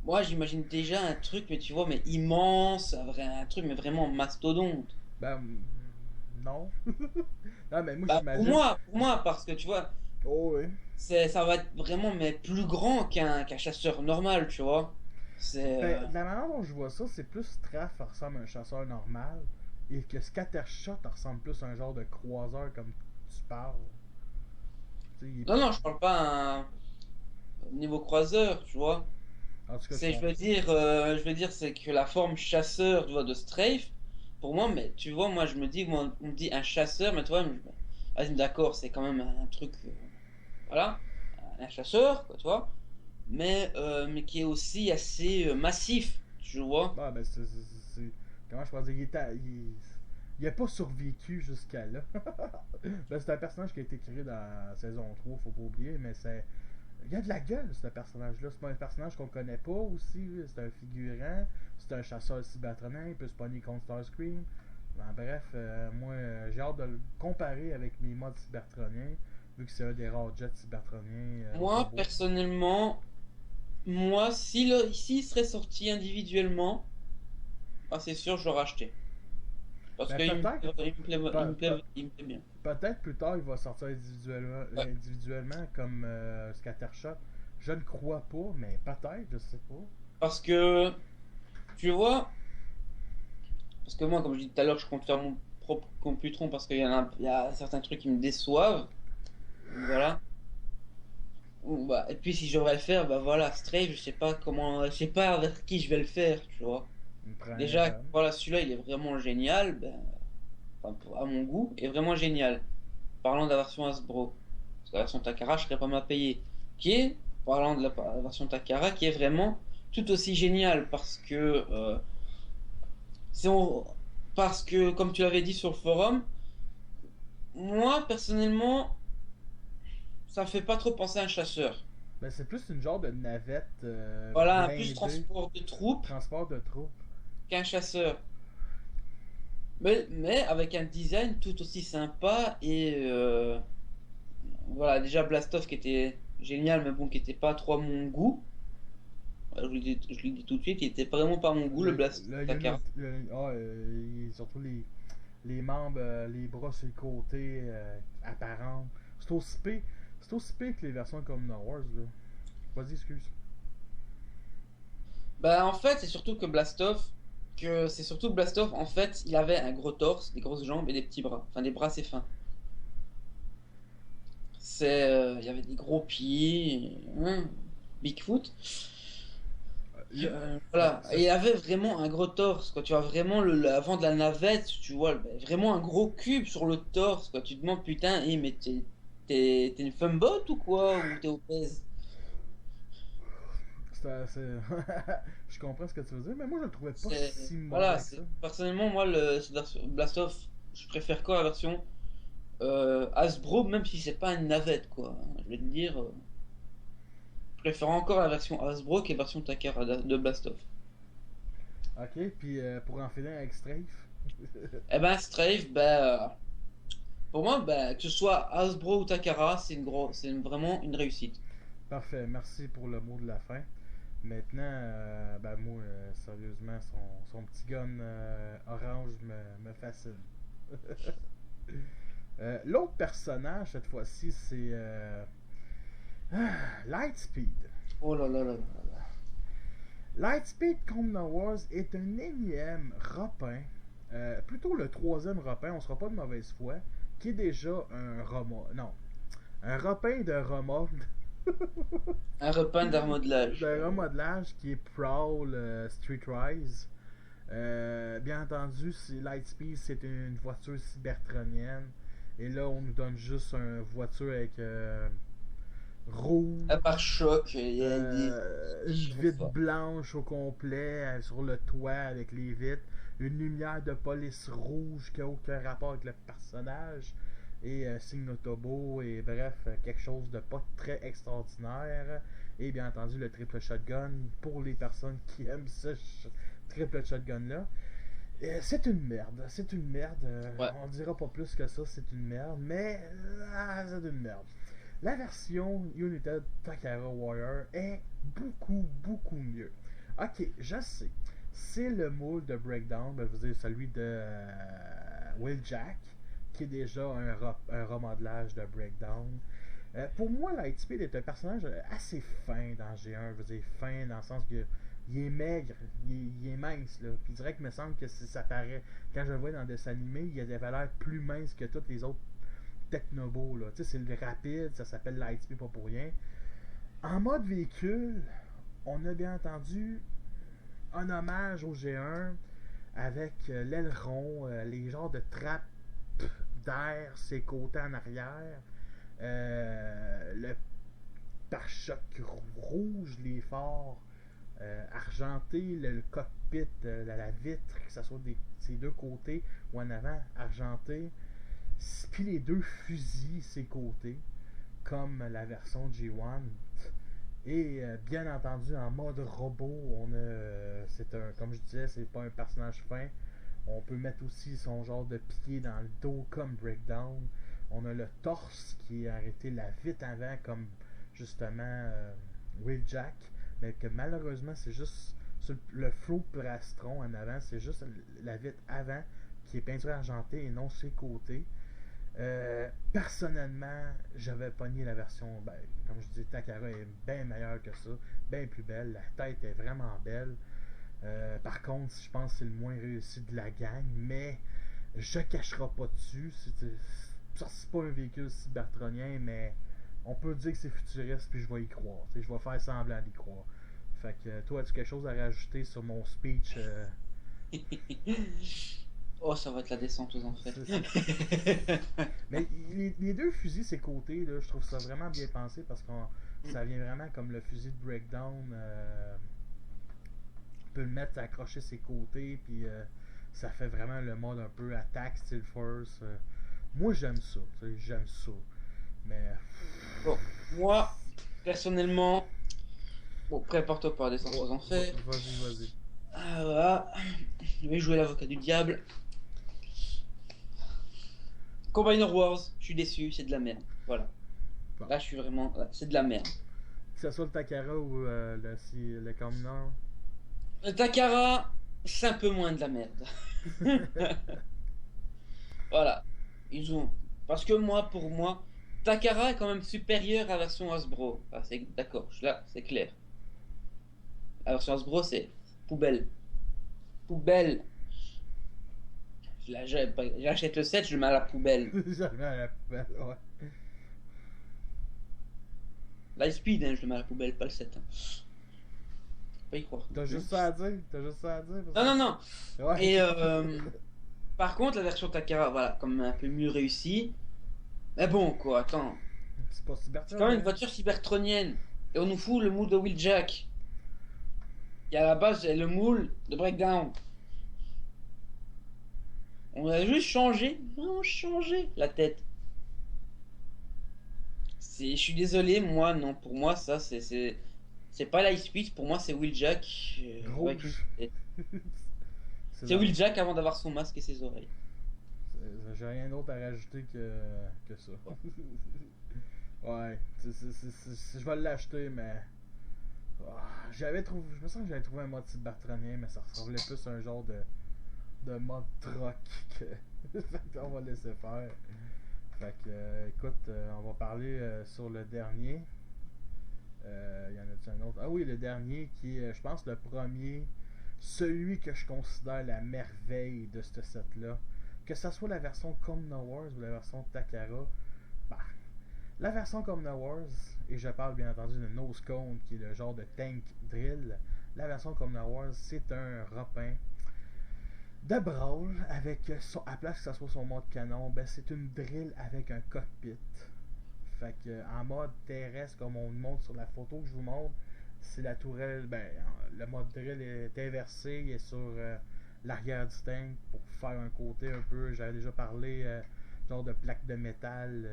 Moi, j'imagine déjà un truc, mais tu vois, mais immense, un truc, mais vraiment mastodonte. Ben, non. Non, mais moi, Bah, j'imagine. pour moi, parce que tu vois, Oh, oui. ça va être vraiment, mais plus grand qu'un chasseur normal, tu vois. C'est. Ben, de la manière dont je vois ça, c'est plus Straff ressemble à un chasseur normal. Et que Scattershot ressemble plus à un genre de croiseur comme tu parles. Tu sais, il est Non, pas. non, je parle pas un niveau croiseur, tu vois. En tout cas, C'est, je veux dire, c'est que la forme chasseur, tu vois, de Strafe, pour moi, mais tu vois, moi, je me dis, moi, on me dit un chasseur, mais tu vois, vas-y, d'accord, c'est quand même un truc, voilà, un chasseur, quoi, tu vois, mais qui est aussi assez massif, tu vois. Ah, ben, comment je pourrais dire, il a pas survécu jusqu'à là. Ben, c'est un personnage qui a été créé dans la saison 3, faut pas oublier, mais c'est. Il y a de la gueule, ce personnage-là. C'est pas un personnage qu'on connaît pas aussi. C'est un figurant. C'est un chasseur cybertronien. Il peut se pogner contre Starscream. Ben, bref, moi, j'ai hâte de le comparer avec mes mods cybertroniens. Vu que c'est un des rares jets cybertroniens au Moi, robot. personnellement, moi, s'il serait sorti individuellement, ah, c'est sûr, je l'aurais acheté. Parce Ben, qu'il me peut-être. plaît, Pe- pe- il me plaît bien. Peut-être plus tard, il va sortir Ouais. individuellement comme Scattershot. Je ne crois pas, mais peut-être, je sais pas. Parce que, tu vois, parce que moi, comme je dis tout à l'heure, je compte faire mon propre computron parce il y a certains trucs qui me déçoivent. Voilà. Bah, et puis si je devrais le faire, bah voilà, Stray, je sais pas comment, je sais pas vers qui je vais le faire, tu vois. Il me prend Déjà, fan. voilà, celui-là, il est vraiment génial, ben, enfin, à mon goût, est vraiment génial. Parlant de la version Hasbro, parce que la version Takara, je serais pas mal payé. Qui est, parlant de la version Takara, qui est vraiment tout aussi génial parce que, c'est on- parce que, comme tu l'avais dit sur le forum, moi, personnellement, ça me fait pas trop penser à un chasseur. Ben, c'est plus une genre de navette Voilà, un plus blindée, transport de troupes transport de troupes. qu'un chasseur. Mais avec un design tout aussi sympa et voilà, déjà Blastov qui était génial, mais bon, qui était pas trop à mon goût. Je lui dis tout de suite, il était vraiment pas à mon goût, le Blast Le Takara. unit, surtout les membres, les bras sur le côté, apparents. C'est aussi pire, c'est aussi pire que les versions comme Star Wars, là. Vas-y, excuse. Bah, en fait, c'est surtout que Blastov, en fait, il avait un gros torse, des grosses jambes et des petits bras. Enfin, des bras assez fins. Il y avait des gros pieds, hein, Bigfoot. Le, ben, Voilà, et il avait vraiment un gros torse, quoi. Tu vois vraiment l'avant de la navette, tu vois, vraiment un gros cube sur le torse, quoi. Tu te demandes, putain, mais t'es une fembot ou quoi? Ou t'es obèse? je comprends ce que tu veux dire, mais moi je le trouvais pas C'est, si voilà, mauvais que ça. personnellement, moi, cette version Blast Off, je préfère quoi la version Hasbro, même si c'est pas une navette, quoi. Je vais te dire, je préfère encore la version Hasbro que la version Takara de Blast Off. Ok, puis pour en finir avec Strafe. Eh ben, Strafe, ben. Pour moi, bah, que ce soit Hasbro ou Takara, vraiment une réussite. Parfait, merci pour le mot de la fin. Maintenant, ben moi, sérieusement, son petit gun orange me fascine. L'autre personnage, cette fois-ci, c'est Lightspeed. Oh là là là là. Lightspeed Combat Wars est un énième repin, plutôt le troisième repin, on sera pas de mauvaise foi, qui est déjà un remords. Non, un repin de remords. Un repeint d'art modelage. D'un remodelage qui est Prowl Streetwise. Bien entendu, Lightspeed, c'est une voiture cybertronienne. Et là, on nous donne juste une voiture avec rouge, À part choc, il y a des une qui vitre chauffent. blanche au complet sur le toit avec les vitres, une lumière de police rouge qui n'a aucun rapport avec le personnage, et signe autobo, et bref, quelque chose de pas très extraordinaire. Et bien entendu, le triple shotgun pour les personnes qui aiment ce triple shotgun là. C'est une merde, c'est une merde. Ouais. On dira pas plus que ça, c'est une merde, mais c'est une merde. La version United Takara Warrior est beaucoup, beaucoup mieux. Ok, je sais. C'est le moule de Breakdown, ben, vous dire celui de Will Jack, qui est déjà un remodelage de Breakdown. Pour moi, Lightspeed est un personnage assez fin dans G1. Je veux dire, fin dans le sens que il est maigre, il est mince. Là. Puis direct, il me semble que ça paraît. Quand je le vois dans le dessin animé, il avait l'air plus mince que tous les autres Technobo. Là. Tu sais, c'est le rapide, ça s'appelle Lightspeed, pas pour rien. En mode véhicule, on a bien entendu un hommage au G1 avec l'aileron, les genres de trappes d'air, ses côtés en arrière, le pare-choc rouge, les phares argenté, le cockpit, la vitre, que ce soit ses deux côtés ou en avant, argenté. Puis les deux fusils, ses côtés, comme la version G1. Et bien entendu, en mode robot, on a. C'est un. Comme je disais, c'est pas un personnage fin. On peut mettre aussi son genre de pied dans le dos comme Breakdown. On a le torse qui est arrêté la vitre avant comme justement Wheeljack. Mais que malheureusement c'est juste sur le flow plastron en avant. C'est juste la vitre avant qui est peinture argentée et non ses côtés. Personnellement, j'avais pogné la version, comme je dis, Takara est bien meilleure que ça, bien plus belle, la tête est vraiment belle. Par contre, je pense que c'est le moins réussi de la gang, mais je cacherai pas dessus. C'est pas un véhicule cybertronien, mais on peut dire que c'est futuriste, puis je vais y croire. Je vais faire semblant d'y croire. Fait que toi, as-tu quelque chose à rajouter sur mon speech? Oh, ça va être la descente aux enfers. Mais les deux fusils, ces côtés, là, je trouve ça vraiment bien pensé parce que ça vient vraiment comme le fusil de Breakdown. On peut le mettre, accrocher ses côtés, puis ça fait vraiment le mode un peu attaque, style force. Moi, j'aime ça. J'aime ça. Mais. Bon, moi, personnellement, bon, prépare-toi pour la descente aux enfers. Vas-y. Ah, voilà. Je vais jouer l'avocat du diable. Combiner Wars, je suis déçu, c'est de la merde. Voilà. Bon. Là, je suis vraiment. C'est de la merde. Que ce soit le Takara ou le Commoner. Le Takara, c'est un peu moins de la merde. Voilà. Ils ont. Parce que pour moi, Takara est quand même supérieur à la version Hasbro. Ah, d'accord, là, c'est clair. La version Hasbro, c'est poubelle. Poubelle. J'achète le 7, je le mets à la poubelle. Jamais à la poubelle, ouais. Lightspeed, hein, je le mets à la poubelle, pas le 7. Hein. Pas y croire. T'as juste ça à dire? Non. Ouais. Et par contre, la version Takara, voilà, comme un peu mieux réussie. Mais bon, quoi, attends. C'est pas C'est cybertronien. quand même une voiture cybertronienne. Et on nous fout le moule de Wheeljack. Qui à la base est le moule de Breakdown. On a juste changé, vraiment changé la tête. Je suis désolé, moi, non, pour moi, ça, c'est pas Lightspeed, pour moi, c'est Wheeljack. Rouge. C'est Wheeljack avant d'avoir son masque et ses oreilles. J'ai rien d'autre à rajouter que ça. Ouais, je vais l'acheter, mais. Je me sens que j'avais trouvé un mode cybertronien, mais ça ressemblait plus à un genre de mode truck que. Fait qu'on va laisser faire. Fait que, écoute, on va parler sur le dernier. Y en a-tu un autre? Ah oui, le dernier qui est, je pense, le premier. Celui que je considère la merveille de ce set-là. Que ce soit la version Commoner Wars ou la version Takara. Bah, la version Commoner Wars, et je parle bien entendu de Nose Cone, qui est le genre de tank drill. La version Commoner Wars, c'est un rapin de brawl avec à place que ça soit son mode canon, ben c'est une drill avec un cockpit. Fait que en mode terrestre, comme on montre sur la photo que je vous montre, c'est la tourelle, le mode drill est inversé, il est sur l'arrière du tank pour faire un côté un peu, j'avais déjà parlé, genre de plaque de métal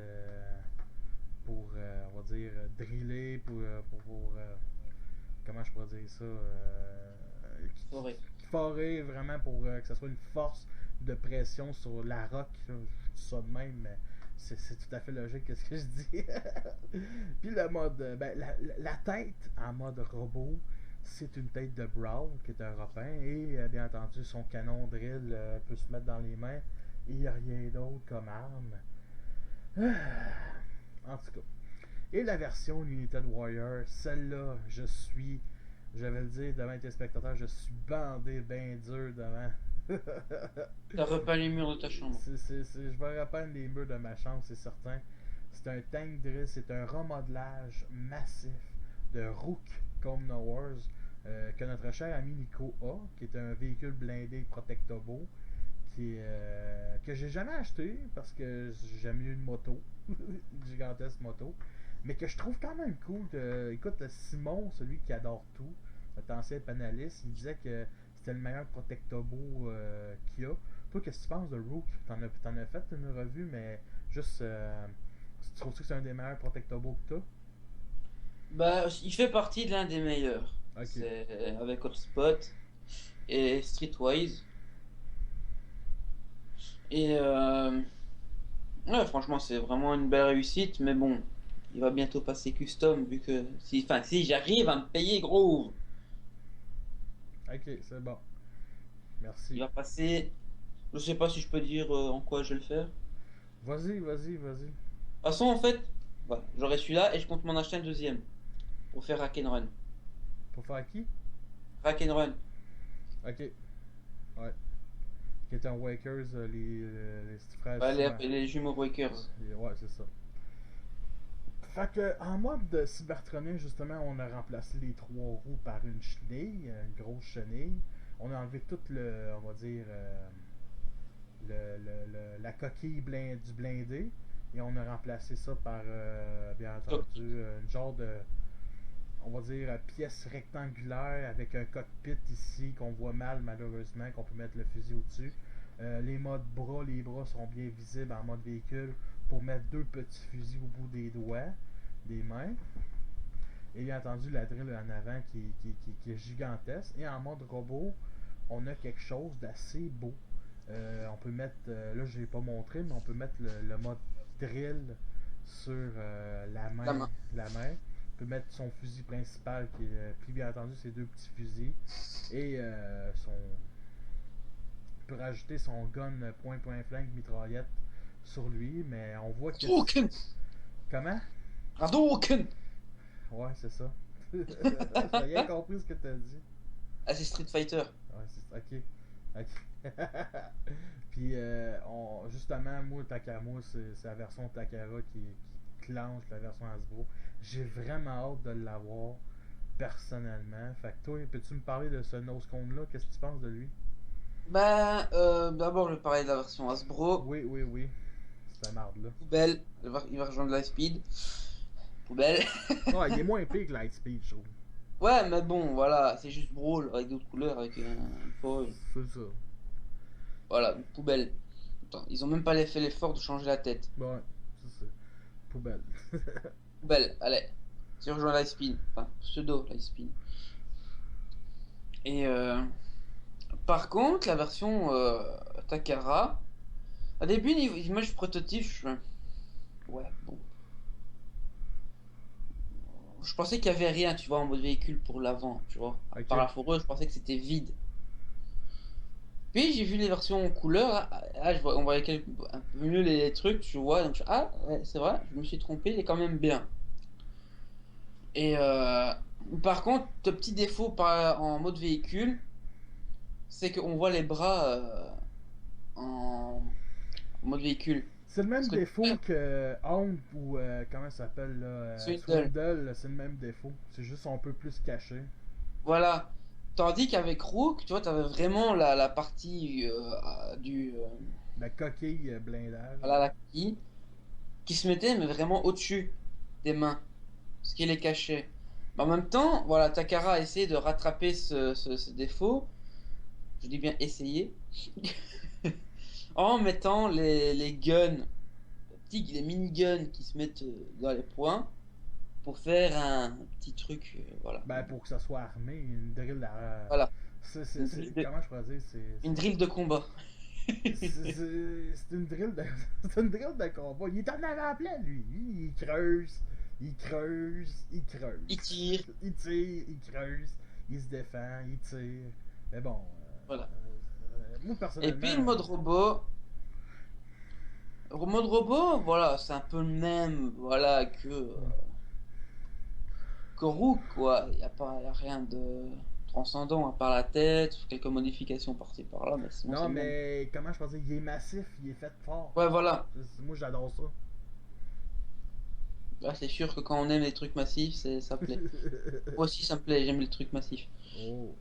pour, on va dire, driller, pour comment je pourrais dire ça, forer vraiment pour que ça soit une force de pression sur la roque, je dis ça de même, mais c'est tout à fait logique ce que je dis. Puis le mode, la tête en mode robot, c'est une tête de Brawl qui est un rapin et bien entendu son canon drill peut se mettre dans les mains et il n'y a rien d'autre comme arme. En tout cas. Et la version United Warrior, celle-là, je vais le dire devant tes spectateurs, je suis bandé bien dur devant. T'as repeint les murs de ta chambre. Je vais repeindre les murs de ma chambre, c'est certain. C'est un tank drill, c'est un remodelage massif de Rook Commoner Wars que notre cher ami Nico a, qui est un véhicule blindé Protectobo, que j'ai jamais acheté parce que j'aime mieux une moto, une gigantesque moto, mais que je trouve quand même cool. Écoute, Simon, celui qui adore tout, notre ancien panéliste, il disait que c'était le meilleur Protectobo qu'il y a. Toi, qu'est-ce que tu penses de Rook? T'en as fait une revue, mais juste. Tu trouves que c'est un des meilleurs Protectobo que t'as? Bah, il fait partie de l'un des meilleurs. Ok. C'est avec Hotspot et Streetwise. Et ouais, franchement, c'est vraiment une belle réussite. Mais bon, il va bientôt passer custom vu que si j'arrive à me payer gros, Ok, c'est bon. il Merci. va passer. Je sais pas si je peux dire en quoi je vais le faire. De Vas-y, vas-y, vas-y. toute façon, en fait, voilà, j'aurai celui-là et je compte m'en acheter un deuxième pour faire Rack and Run. Pour faire qui? Rack and Run. Ok. Ouais. Qui est un Wakers, les frères Ouais, Simon. les jumeaux Wakers. Ouais, c'est ça. Fait que, en mode de Cybertronic, justement, on a remplacé les trois roues par une chenille, une grosse chenille. On a enlevé tout le, on va dire, la coquille du blindé. Et on a remplacé ça par, bien entendu, une genre de, on va dire, pièce rectangulaire avec un cockpit ici qu'on voit mal, malheureusement, qu'on peut mettre le fusil au-dessus. Les bras sont bien visibles en mode véhicule pour mettre deux petits fusils au bout des doigts, des mains. Et bien entendu, la drill en avant qui est gigantesque. Et en mode robot, on a quelque chose d'assez beau. On peut mettre, là je l'ai pas montré, mais on peut mettre le mode drill sur la La main. main. La main. On peut mettre son fusil principal, puis bien entendu ses deux petits fusils. Et il peut rajouter son gun point flingue mitraillette sur lui, mais on voit que. Hadouken! Comment? Hadouken! Ouais, c'est ça. J'ai rien compris ce que t'as dit. Ah, c'est Street Fighter. Ouais, c'est ok. Ok. Puis, justement, moi, Takamo, c'est la version Takara qui clenche la version Hasbro. J'ai vraiment hâte de l'avoir, personnellement. Fait que toi, peux-tu me parler de ce nose cone-là? Qu'est-ce que tu penses de lui? Bah, d'abord, je vais parler de la version Hasbro. Oui, oui, oui. C'est la marde, là. Poubelle, il va rejoindre Lightspeed. Poubelle. Ouais, il est moins pire que Lightspeed, je trouve. Ouais, mais bon, voilà, c'est juste Brawl avec d'autres couleurs, avec un foil. C'est ça. Voilà, poubelle. Attends, ils ont même pas fait l'effort de changer la tête. Ouais, c'est ça. Poubelle. Poubelle, allez. Tu rejoins Lightspeed. Enfin, pseudo Lightspeed. Et par contre, la version Takara, au début, niveau image prototype, ouais, bon. Je pensais qu'il y avait rien, tu vois, en mode véhicule pour l'avant, tu vois. Ok. Par la fourrure, je pensais que c'était vide. Puis j'ai vu les versions en couleur, on voyait un peu mieux les trucs, tu vois. Donc, ah, ouais, c'est vrai, je me suis trompé, il est quand même bien. Et par contre, le petit défaut en mode véhicule, c'est qu'on voit les bras en mode véhicule. C'est le même Parce que défaut que Hound ou comment ça s'appelle là, Swindle. Swindle, c'est le même défaut. C'est juste un peu plus caché. Voilà. Tandis qu'avec Rook, tu vois, t'avais vraiment la partie La coquille blindage. voilà, la qui se mettait, mais vraiment au-dessus des mains. Ce qui les cachait. Mais en même temps, voilà, Takara a essayé de rattraper ce défaut. Je dis bien essayer. En mettant les guns, les mini-guns qui se mettent dans les poings pour faire un petit truc, voilà. Ben pour que ça soit armé, une drill à. Voilà, une C'est- drill de, comment je pourrais dire une drill de combat. c'est une drill de. C'est une drill de combat. Il est en avant-plan, lui. Il creuse, il creuse, il creuse. Il tire. Il tire, il creuse, il se défend, il tire. Mais bon. Voilà. Moi Et personnellement. puis le mode robot. Le mode robot, voilà, c'est un peu le même, voilà, que Rook, quoi. Il n'y a pas y a rien de transcendant à part la tête, quelques modifications par-ci par-là, mais sinon c'est Non, le même. mais comment je peux dire, il est massif, il est fait fort. Ouais, voilà. Moi j'adore ça. Là, c'est sûr que quand on aime les trucs massifs, ça plaît. Moi aussi, ça me plaît, j'aime les trucs massifs. Oh.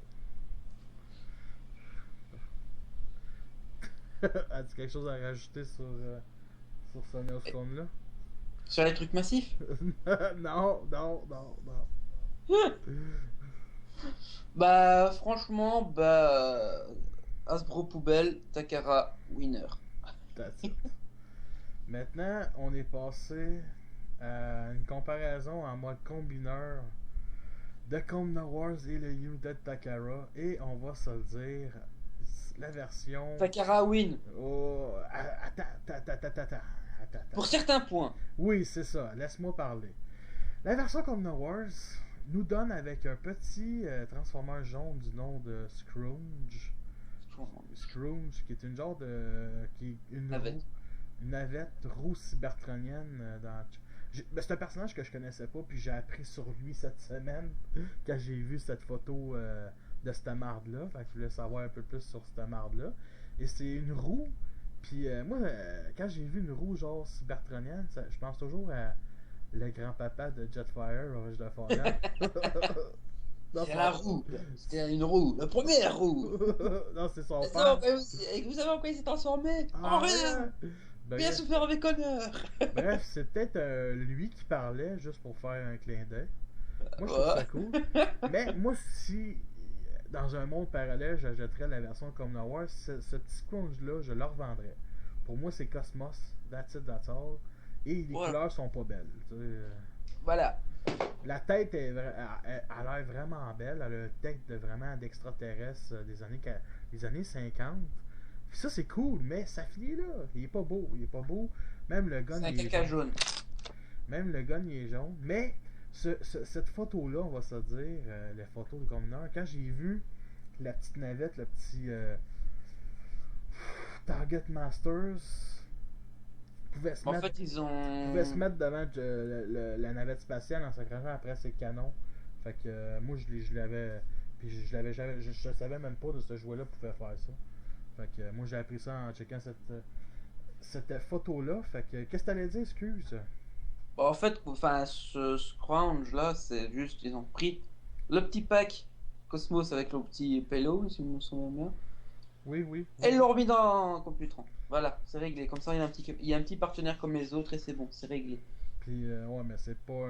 As-tu quelque chose à rajouter sur ce Neoscone là? Sur les trucs massifs? Non, non, non, non. Bah, franchement, Hasbro poubelle, Takara winner. That's it. Maintenant, on est passé à une comparaison en mode combineur de Combiner Wars et le Unit Takara. Et on va se le dire, la version. Takara win. Oh, attends. Pour certains points. Oui, c'est ça, laisse-moi parler. La version Combiner Wars nous donne avec un petit transformeur jaune du nom de Scrooge. Scrooge, qui est une genre de. Qui est une Navette. roue. Une navette roue cybertronienne dans. Ben, c'est un personnage que je connaissais pas, puis j'ai appris sur lui cette semaine quand j'ai vu cette photo de cette marde-là. Fait que je voulais savoir un peu plus sur cette marde-là. Et c'est une roue, puis moi, quand j'ai vu une roue genre cybertronienne, je pense toujours à le grand-papa de Jetfire, Orage de Fondant. C'est la roue. C'était une roue. La première roue. Non, c'est son Et père. vous savez en quoi il s'est transformé? Ah, En rien. ben, Bien souffert avec honneur. bref, c'est peut-être lui qui parlait juste pour faire un clin d'œil. Moi, je trouve ça cool. Mais moi, si dans un monde parallèle, j'achèterais la version comme Wars, ce petit Scrooge-là, je le revendrais. Pour moi, c'est Cosmos, that's it, that's all. Et les couleurs sont pas belles. Tu sais. Voilà. La tête a l'air vraiment belle. Elle a une tête vraiment d'extraterrestre des années 50. Puis ça, c'est cool, mais ça finit là. Il est pas beau. Il est pas beau. Même le gun, C'est un il est caca jaune. jaune. Même le gun, il est jaune. Mais cette photo-là, on va se dire, la photo de Communard, quand j'ai vu la petite navette, le petit Target Masters pouvait se En mettre fait, ils ont. pouvait se mettre devant la navette spatiale en s'accrochant après ses canons. Fait que moi je l'avais. Puis je l'avais jamais. Je savais même pas de ce jouet-là pouvait faire ça. Fait que moi j'ai appris ça en checkant cette photo-là. Fait que qu'est-ce que t'allais dire, excuse? En fait, enfin, ce scrounge là, c'est juste, ils ont pris le petit pack Cosmos avec le petit payload, si vous me souvenez bien, Oui, oui. et ils l'ont remis dans Computron. Voilà, c'est réglé. Comme ça, il y a un petit partenaire comme les autres et c'est bon, c'est réglé. Puis ouais, mais c'est pas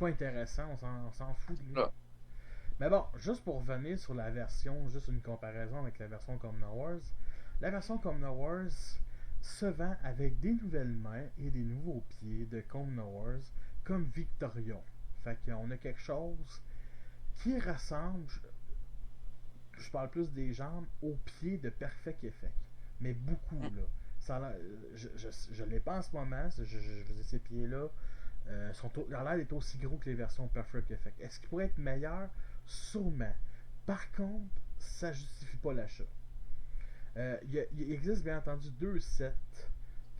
intéressant, on s'en fout de lui. Voilà. Mais bon, juste pour revenir sur la version, juste une comparaison avec la version Common Wars. La version Common Wars se vend avec des nouvelles mains et des nouveaux pieds de Common Wars comme Victorion. Fait qu'on a quelque chose qui ressemble, je parle plus des jambes, aux pieds de Perfect Effect. Mais beaucoup, là. Ça a l'air- je l'ai pas en ce moment, ces pieds-là il a l'air d'être aussi gros que les versions Perfect Effect. Est-ce qu'il pourrait être meilleur? Sûrement. Par contre, ça justifie pas l'achat. Il existe bien entendu deux sets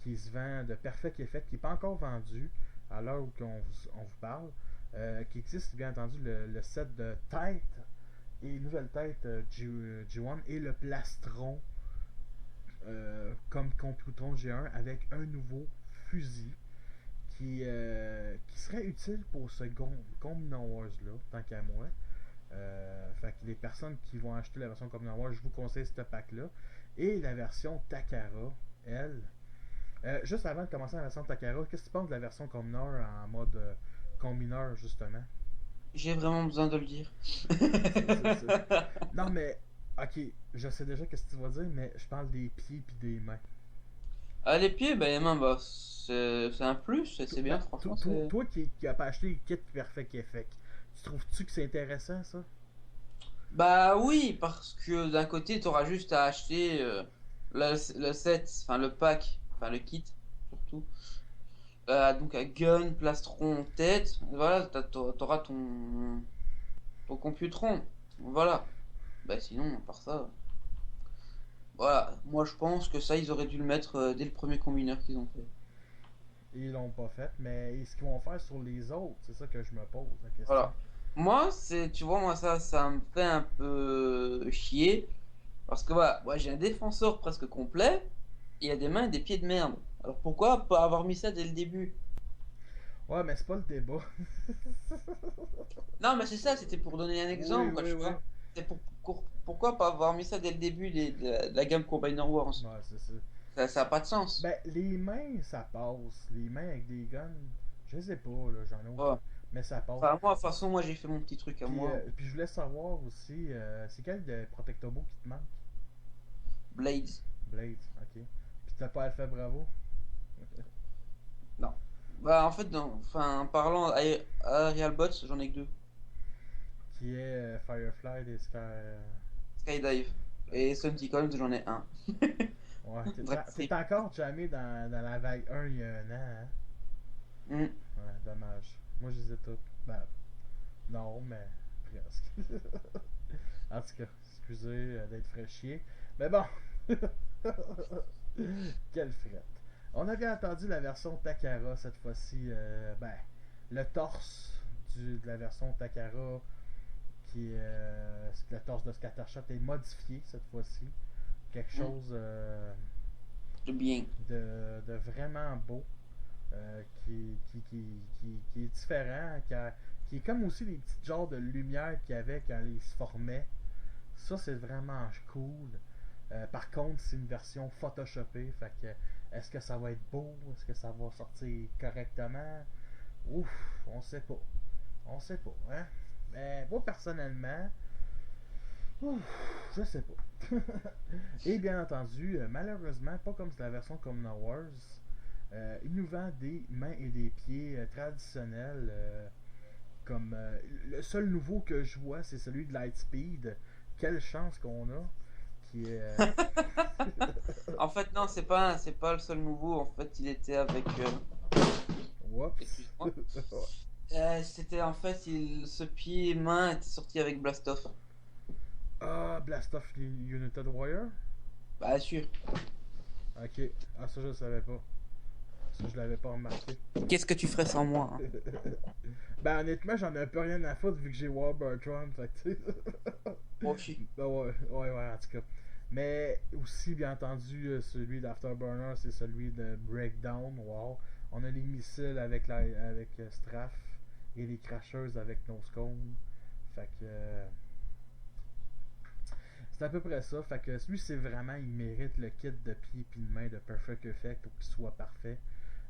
qui se vendent de Perfect Effect qui n'est pas encore vendu à l'heure où on vous parle. Qui existe bien entendu le set de tête et nouvelle tête G1 et le plastron comme Computron G1 avec un nouveau fusil qui serait utile pour ce Combiner Wars là, tant qu'à moi. Fait que les personnes qui vont acheter la version Combiner Wars, je vous conseille ce pack là. Et la version Takara, elle. Juste avant de commencer la version Takara, qu'est-ce que tu penses de la version Combiner en mode Combiner justement? J'ai vraiment besoin de le dire. Non mais, ok, je sais déjà qu'est-ce que tu vas dire, mais je parle des pieds puis des mains. Ah, les pieds, bah, les mains, bah, c'est un plus, et c'est bien, Ben, franchement. toi qui a pas acheté le kit Perfect Effect, tu trouves-tu que c'est intéressant ça? Bah oui, parce que d'un côté, tu auras juste à acheter le set, enfin le pack, enfin le kit, surtout. Donc un gun, plastron, tête, voilà, t'auras ton computron. Voilà. Bah sinon, à part ça, voilà. Moi je pense que ça, ils auraient dû le mettre dès le premier combineur qu'ils ont fait. Ils l'ont pas fait, mais est-ce qu'ils vont faire sur les autres? C'est ça que je me pose la question. Voilà. Moi, tu vois, moi ça me fait un peu chier. Parce que voilà, moi j'ai un défenseur presque complet, et il y a des mains et des pieds de merde. Alors pourquoi pas avoir mis ça dès le début? Ouais, mais c'est pas le débat. Non, mais c'est ça, c'était pour donner un exemple, quoi, tu oui. vois. C'est pourquoi pas avoir mis ça dès le début de la gamme Combiner Wars? Ouais, c'est ça. Ça a pas de sens. Ben, les mains, ça passe. Les mains avec des guns, je sais pas, là, j'en ai aucun. Ouais. Mais ça passe. Enfin, moi, de toute façon, moi, j'ai fait mon petit truc à moi. Puis je voulais savoir aussi, c'est quel de Protectobo qui te manque? Blades. Blades, ok. Puis t'as pas Alpha Bravo? Non. Bah, en fait, enfin, parlant à Real Bots, j'en ai que deux. Qui est Firefly des Sky. Skydive. Et Sunticons, j'en ai un. Ouais, Bref, t'es encore jamais dans la vague 1 il y a un an, hein? Hmm. Ouais, dommage. Moi, je les ai toutes. Ben, non, mais presque. En tout cas, excusez d'être fraîchier. Mais bon, quelle frette. On avait entendu la version Takara cette fois-ci. Ben, le torse de la version Takara, qui le torse de Scattershot est modifié cette fois-ci. Quelque Hmm. chose De bien. de vraiment beau. Qui est différent, qui est comme aussi les petits genres de lumière qu'il y avait quand ils se formaient. Ça, c'est vraiment cool. Par contre, c'est une version photoshopée. Fait que, est-ce que ça va être beau? Est-ce que ça va sortir correctement? Ouf, on sait pas. On sait pas, hein? Mais moi, personnellement, ouf, je sais pas. Et bien entendu, malheureusement, pas comme la version Common Wars, il nous vend des mains et des pieds traditionnels. Comme le seul nouveau que je vois, c'est celui de Lightspeed. Quelle chance qu'on a. Qui est. En fait, non, c'est pas le seul nouveau. En fait, il était avec. Whoops. Excuse-moi. C'était en fait, ce pied main était sorti avec Blastoff. Ah, Blast of United Warrior. Bah, sûr. Ok. Ah, ça, je le savais pas. Ça, je l'avais pas remarqué. Qu'est-ce que tu ferais sans moi, hein? Ben, honnêtement, j'en ai un peu rien à foutre vu que j'ai Warburtron. Fait que, tu sais. Moi aussi. Ben ouais, en tout cas. Mais aussi, bien entendu, celui d'Afterburner, c'est celui de Breakdown. Wow. On a les missiles avec Straff et les crashers avec Noscone. Fait que. C'est à peu près ça. Fait que lui, c'est vraiment, il mérite le kit de pied et de main de Perfect Effect pour qu'il soit parfait.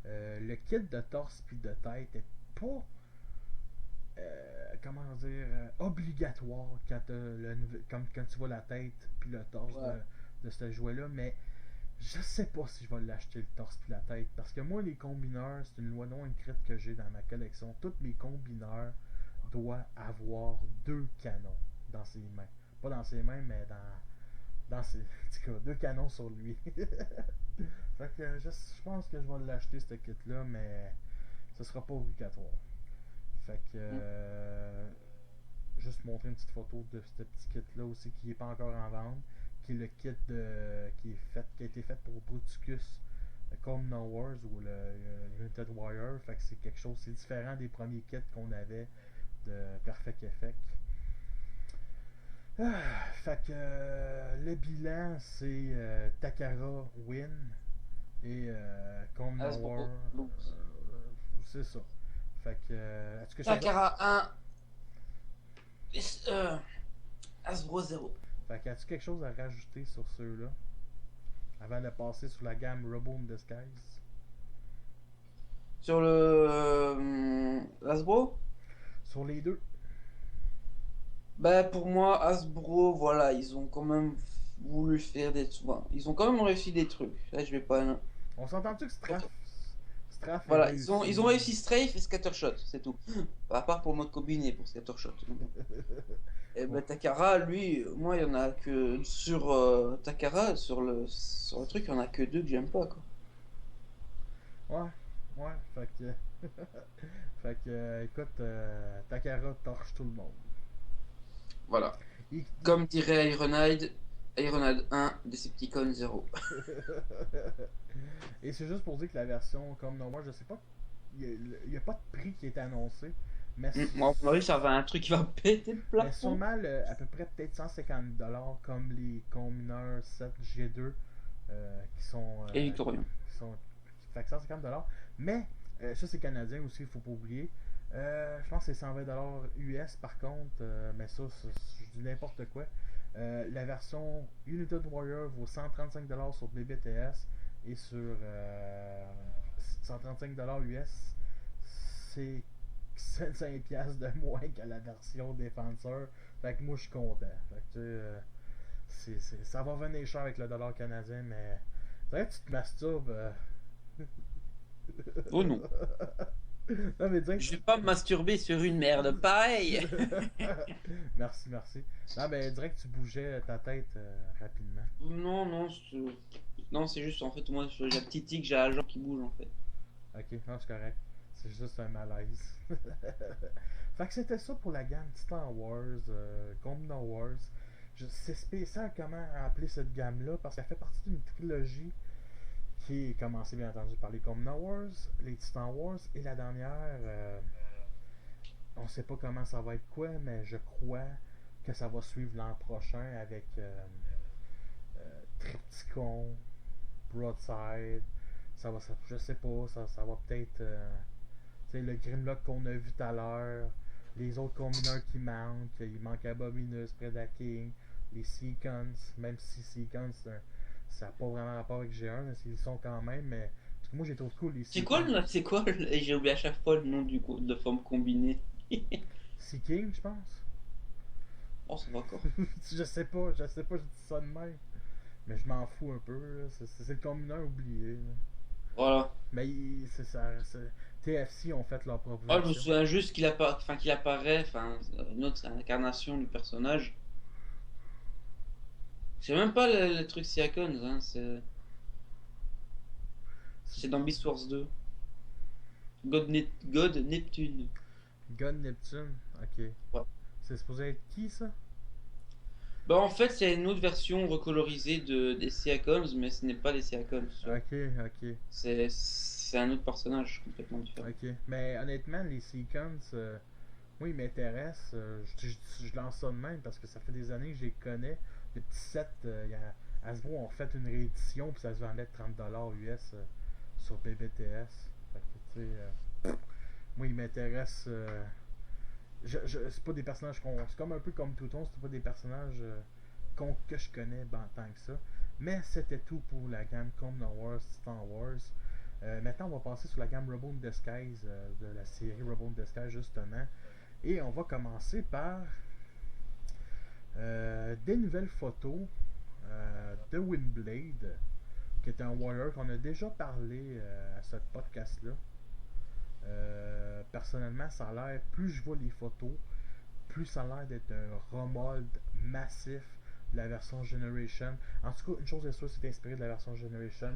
Le kit de torse puis de tête est pas comment dire, obligatoire comme quand tu vois la tête puis le torse Ouais. de ce jouet-là, mais je sais pas si je vais l'acheter le torse puis la tête, parce que moi, les combineurs, c'est une loi non écrite que j'ai dans ma collection. Tous mes combineurs doivent avoir deux canons dans ses mains. Pas dans ses mains, mais dans ses. En tout cas, deux canons sur lui. Fait que je pense que je vais l'acheter, ce kit-là, mais ce sera pas obligatoire. Fait que Hmm. juste montrer une petite photo de ce petit kit là aussi qui n'est pas encore en vente, qui est le kit qui a été fait pour Bruticus comme No Wars ou le United Warrior. Fait que c'est quelque chose, c'est différent des premiers kits qu'on avait de Perfect Effect. Fait que le bilan c'est Takara win et comme No War, Hasbro Loops. c'est ça. Fait que est-ce que Takara 1. Euh, Hasbro 0. Fait que as-tu quelque chose à rajouter sur ceux-là avant de passer sur la gamme Robo in Disguise? Sur le Hasbro, Sur les deux. bah pour moi, Hasbro, voilà, ils ont quand même voulu faire des trucs. Bon, ils ont quand même réussi des trucs. Là, je vais pas. On s'entend-tu que Straff est Voilà, réussi? ils ont réussi Strafe et Scattershot, c'est tout. À part pour le mode combiné, pour Scattershot. Et Ouais, ben Takara, lui, moi, il y en a que sur Takara, sur le truc, il y en a que deux que j'aime pas, quoi. ouais, ouais. Fait que, fait que écoute, Takara torche tout le monde. Voilà. Il- Comme dirait Ironhide, Ironhide 1, Decepticon 0. Et c'est juste pour dire que la version comme No More, je sais pas, il n'y a pas de prix qui est annoncé, mais, Moi, à mon avis, ça va un truc qui va péter le mais plafond. sûrement à peu près peut-être 150$ comme les combineurs 7G2 qui sont Et Victorion. qui sont fait que 150$. Mais ça c'est canadien aussi, il faut pas oublier. Je pense que c'est 120$ US par contre, mais ça je dis n'importe quoi. La version United Warrior vaut 135$ sur BBTS et sur 135$ US c'est 5$ de moins que la version défenseur. Fait que moi, je suis content. Fait que, ça va venir cher avec le dollar canadien, mais c'est vrai que tu te masturbes. Oh non. Non, mais dire que Je vais pas me masturber sur une merde pareil. merci, merci. Non, mais dirais que tu bougeais ta tête rapidement. Non, non, non, c'est juste en fait, moi j'ai la petite tic, j'ai la jambe qui bouge en fait. Ok, non, c'est correct. C'est juste un malaise. Fait que c'était ça pour la gamme Titan Wars, Combina Wars. C'est spécial comment appeler cette gamme-là parce qu'elle fait partie d'une trilogie qui est commencée bien entendu par les Combina Wars, les Titan Wars et la dernière, on sait pas comment ça va être quoi, mais je crois que ça va suivre l'an prochain avec Triptychon, Broadside, je sais pas, ça va peut-être le Grimlock qu'on a vu tout à l'heure, les autres combineurs qui manquent, il manque Abominus, Predaking, les Sequence, même si Sequence ça n'a pas vraiment rapport avec G1, mais ils sont quand même, mais parce que moi j'ai trouvé cool les Sequence. C'est quoi j'ai oublié à chaque fois le nom de forme combinée. Seeking, je pense. Oh, ça va encore. je sais pas, je dis ça de même. Mais je m'en fous un peu, là. C'est le combineur oublié. Là. Voilà. Mais c'est ça. TFC ont fait leur propre Oh, je me version. souviens juste qu'il apparaît, enfin, une autre incarnation du personnage. C'est même pas le truc Siakons, hein, c'est dans Beast Wars 2. God Neptune. God Neptune, ok. Ouais. C'est supposé être qui ça? Bah en fait c'est une autre version recolorisée des Siakons, mais ce n'est pas les Siakons. Ok, ok. C'est un autre personnage complètement différent. Ok. Mais honnêtement, les Sequence, moi ils m'intéressent. Je lance ça de même parce que ça fait des années que je les connais. Le petit set, Hasbro ont fait une réédition puis ça se vendait 30$ US sur BBTS. Fait que, tu sais, moi ils m'intéressent. C'est pas des personnages c'est comme un peu comme Touton, c'est pas des personnages que je connais tant que ça. Mais c'était tout pour la gamme Combina Wars, Titan Wars. Maintenant, on va passer sur la gamme Rebel in Disguise de la série Rebel in Disguise, justement. Et on va commencer par des nouvelles photos de Windblade, qui est un warrior qu'on a déjà parlé à ce podcast-là. Personnellement, ça a l'air, plus je vois les photos, plus ça a l'air d'être un remold massif de la version Generation. En tout cas, une chose est sûre, c'est inspiré de la version Generation.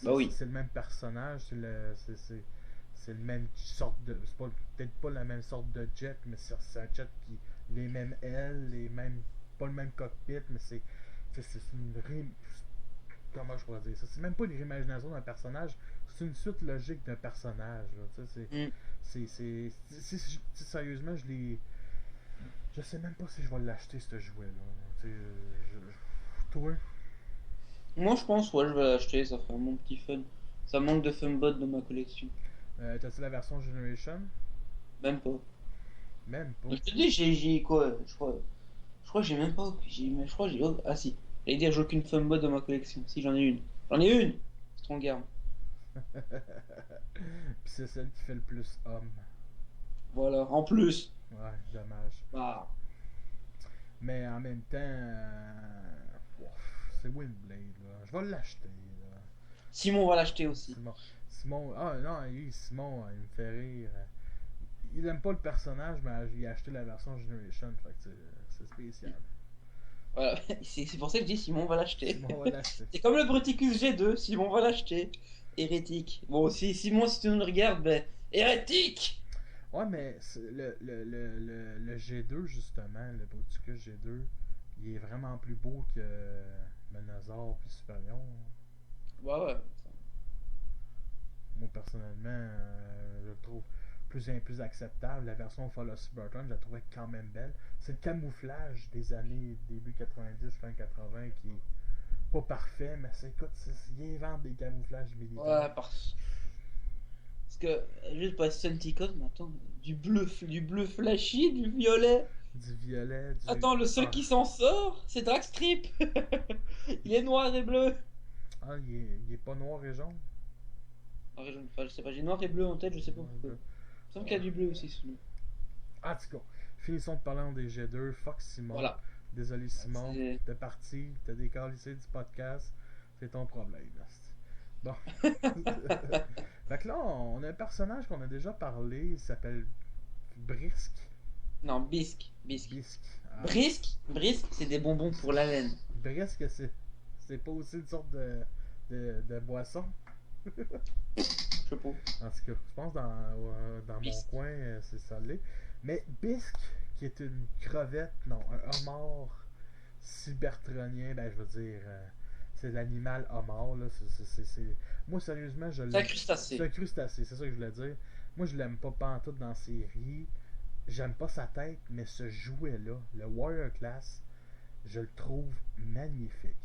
Bah oui. C'est le même personnage, c'est le même sorte de. C'est peut-être pas la même sorte de jet, mais c'est un jet qui. Les mêmes ailes, pas le même cockpit, mais c'est une comment je pourrais dire ça? C'est même pas une réimagination d'un personnage, c'est une suite logique d'un personnage. Là. Sérieusement, je sais même pas si je vais l'acheter, ce jouet-là. Toi? Moi je pense ouais je vais l'acheter, ça fait un bon petit fun. Ça manque de Funbot dans ma collection. T'as-tu la version Generation? Même pas. Même pas. Je te dis j'ai quoi je crois que j'ai même pas. Je crois que j'ai. Ah si. J'allais dire j'ai aucune Funbot dans ma collection. Si j'en ai une. J'en ai une Strongarm. Puis c'est celle qui fait le plus homme. Voilà, en plus. Ouais, dommage. Ah. Mais en même temps, c'est Windblade, là. Je vais l'acheter, là. Simon va l'acheter aussi. Simon, ah non, Simon, il me fait rire. Il aime pas le personnage, mais il a acheté la version Generation, fait que c'est spécial. Voilà, c'est pour ça que je dis Simon va l'acheter. Simon va l'acheter. C'est comme le Bruticus G2, Simon va l'acheter. Hérétique. Bon, si Simon, si tu nous regardes, ben. Hérétique! Ouais, mais le G2, justement, le Bruticus G2, il est vraiment plus beau que Menazor puis Superion. Bah ouais. Moi, personnellement, je le trouve plus acceptable. La version Philosophy Burton, je la trouvais quand même belle. C'est le camouflage des années début 90, fin 80 qui est pas parfait, mais ils inventent des camouflages militaires. Ouais, parce que, juste pour Senticon, mais attends, du bleu flashy, du violet. Du violet, du... Attends, le seul qui s'en sort, c'est Dragstrip. Il est noir et bleu. Ah, il est pas noir et jaune? Enfin, je sais pas, j'ai noir et bleu en tête, je sais pas pourquoi. me semble qu'il y a du bleu aussi sous lui. En tout cas, finissons de parler en DG2. Fuck Simon. Voilà. Désolé Simon, C'est- t'es parti, t'as décalissé du podcast. C'est ton problème. Asti. Bon. Fait que là, on a un personnage qu'on a déjà parlé. Il s'appelle Brisque. Non, bisque. Bisque. Ah, Brisque, c'est des bonbons pour la laine. Brisque, c'est pas aussi une sorte de boisson. Je sais pas. En tout cas, je pense dans mon Bisque. coin, c'est salé. Mais Bisque, qui est une crevette, non, un homard cybertronien, ben je veux dire, c'est l'animal homard, là. Moi, sérieusement, je C'est un l'aime. C'est crustacé. un crustacé, c'est ça que je voulais dire. Moi, je l'aime pas pantoute dans la série. J'aime pas sa tête, mais ce jouet-là, le Warrior Class, je le trouve magnifique.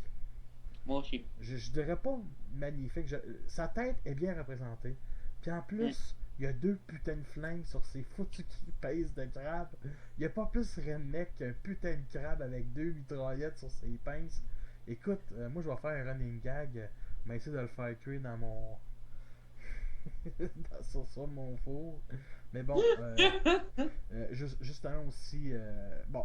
Moi aussi. Je dirais pas magnifique. Sa tête est bien représentée. Puis en plus, il y a deux putains de flingues sur ses foutus pèses de crabe. Il y a pas plus redneck qu'un putain de crabe avec deux mitraillettes sur ses pinces. Écoute, moi je vais faire un running gag. Mais essayer de le faire cuire dans mon. sur mon four. Mais bon, justement aussi. Bon,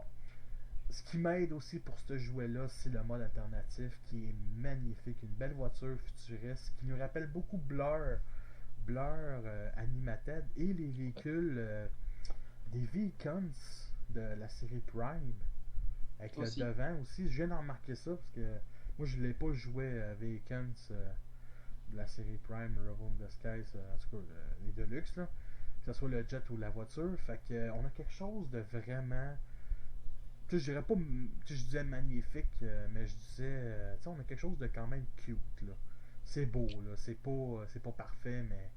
ce qui m'aide aussi pour ce jouet-là, c'est le mode alternatif qui est magnifique. Une belle voiture futuriste qui nous rappelle beaucoup Blur, Animated et les véhicules, des Vehicons de la série Prime. Avec Aussi. le devant aussi. Je viens d'en remarquer ça parce que moi je l'ai pas joué Vehicons de la série Prime, Revel in the Skies, en tout cas les Deluxe, là, que ce soit le jet ou la voiture. Fait que on a quelque chose de vraiment. Tu sais, je dirais pas. Tu sais, je disais magnifique, mais je disais. Tu sais, on a quelque chose de quand même cute, là. C'est beau, là. C'est pas parfait, mais.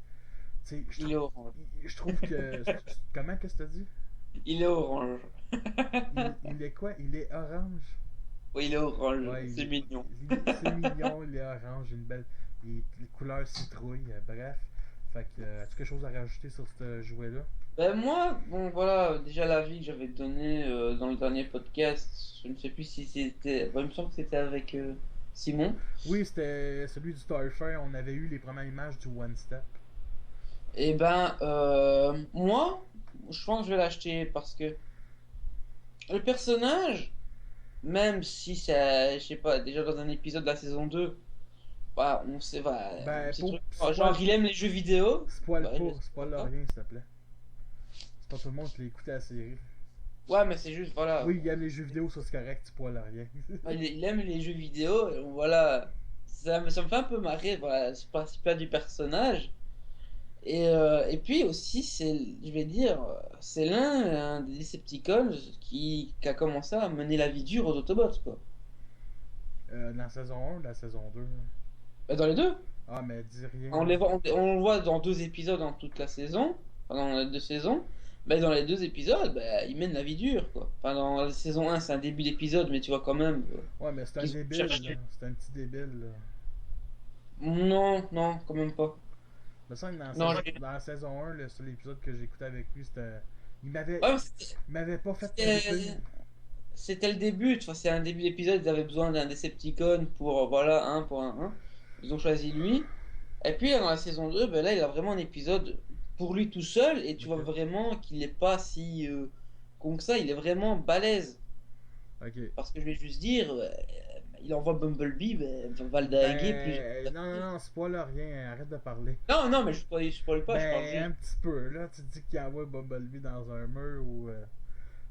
Tu sais, Il est orange. je trouve que. Comment qu'est-ce que t'as dit? Il est orange. Il est quoi? Il est orange. Oui, il est orange. Ouais, C'est mignon. C'est mignon, il est orange, une belle. Les couleurs citrouille, bref. Fait que. As-tu quelque chose à rajouter sur ce jouet-là? Ben moi, bon voilà, déjà l'avis que j'avais donné dans le dernier podcast, je ne sais plus si c'était... Bon, il me semble que c'était avec Simon. Oui, c'était celui du Starfire. On avait eu les premières images du One Step. Et ben, moi, je pense que je vais l'acheter parce que le personnage, même si ça, je sais pas, déjà dans un épisode de la saison 2, bah, on sait, bah, un Ben, petit pour. truc, genre il aime les jeux vidéo. Spoil Bah, pas, spoil rien, s'il te plaît. C'est pas tout le monde qui l'a écouté la série. ouais, mais c'est juste, voilà. Oui, il aime les jeux vidéo, ça c'est correct, spoil rien. Il aime les jeux vidéo, et voilà. Ça me fait un peu marrer, voilà, ce principe-là du personnage. Et puis aussi, je vais dire, c'est un des Decepticons qui a commencé à mener la vie dure aux Autobots, quoi. Dans la saison 1 ou la saison 2? Bah, dans les deux. Ah, mais dis rien. On le voit dans 2 épisodes dans toute la saison, enfin, dans les 2 saisons. Bah, dans les 2 épisodes, bah, il mène la vie dure, quoi. Enfin, dans la saison 1, c'est un début d'épisode, mais tu vois quand même. Ouais, mais c'est un Ils débile, cherchent- là. C'est un petit débile, là. Non, non, quand même pas. Me semble que Non, dans la saison 1, le seul épisode que j'ai écouté avec lui, c'était. Il m'avait. Ouais, mais Il m'avait pas fait c'était triper. c'était le début, tu vois, c'est un début d'épisode, ils avaient besoin d'un Decepticon pour, voilà, pour un. Ils ont choisi lui. Et puis, dans la saison 2 ben là, il a vraiment un épisode pour lui tout seul, et tu vois Ok. vraiment qu'il n'est pas si con que ça, il est vraiment balèze. Ok. Parce que je vais juste dire, il envoie Bumblebee, va le daguer Ben. Non, spoil rien, arrête de parler. Non, non, mais je spoil pas, je parle Ben, un juste. petit peu, là. Tu dis qu'il envoie Bumblebee dans un mur ou.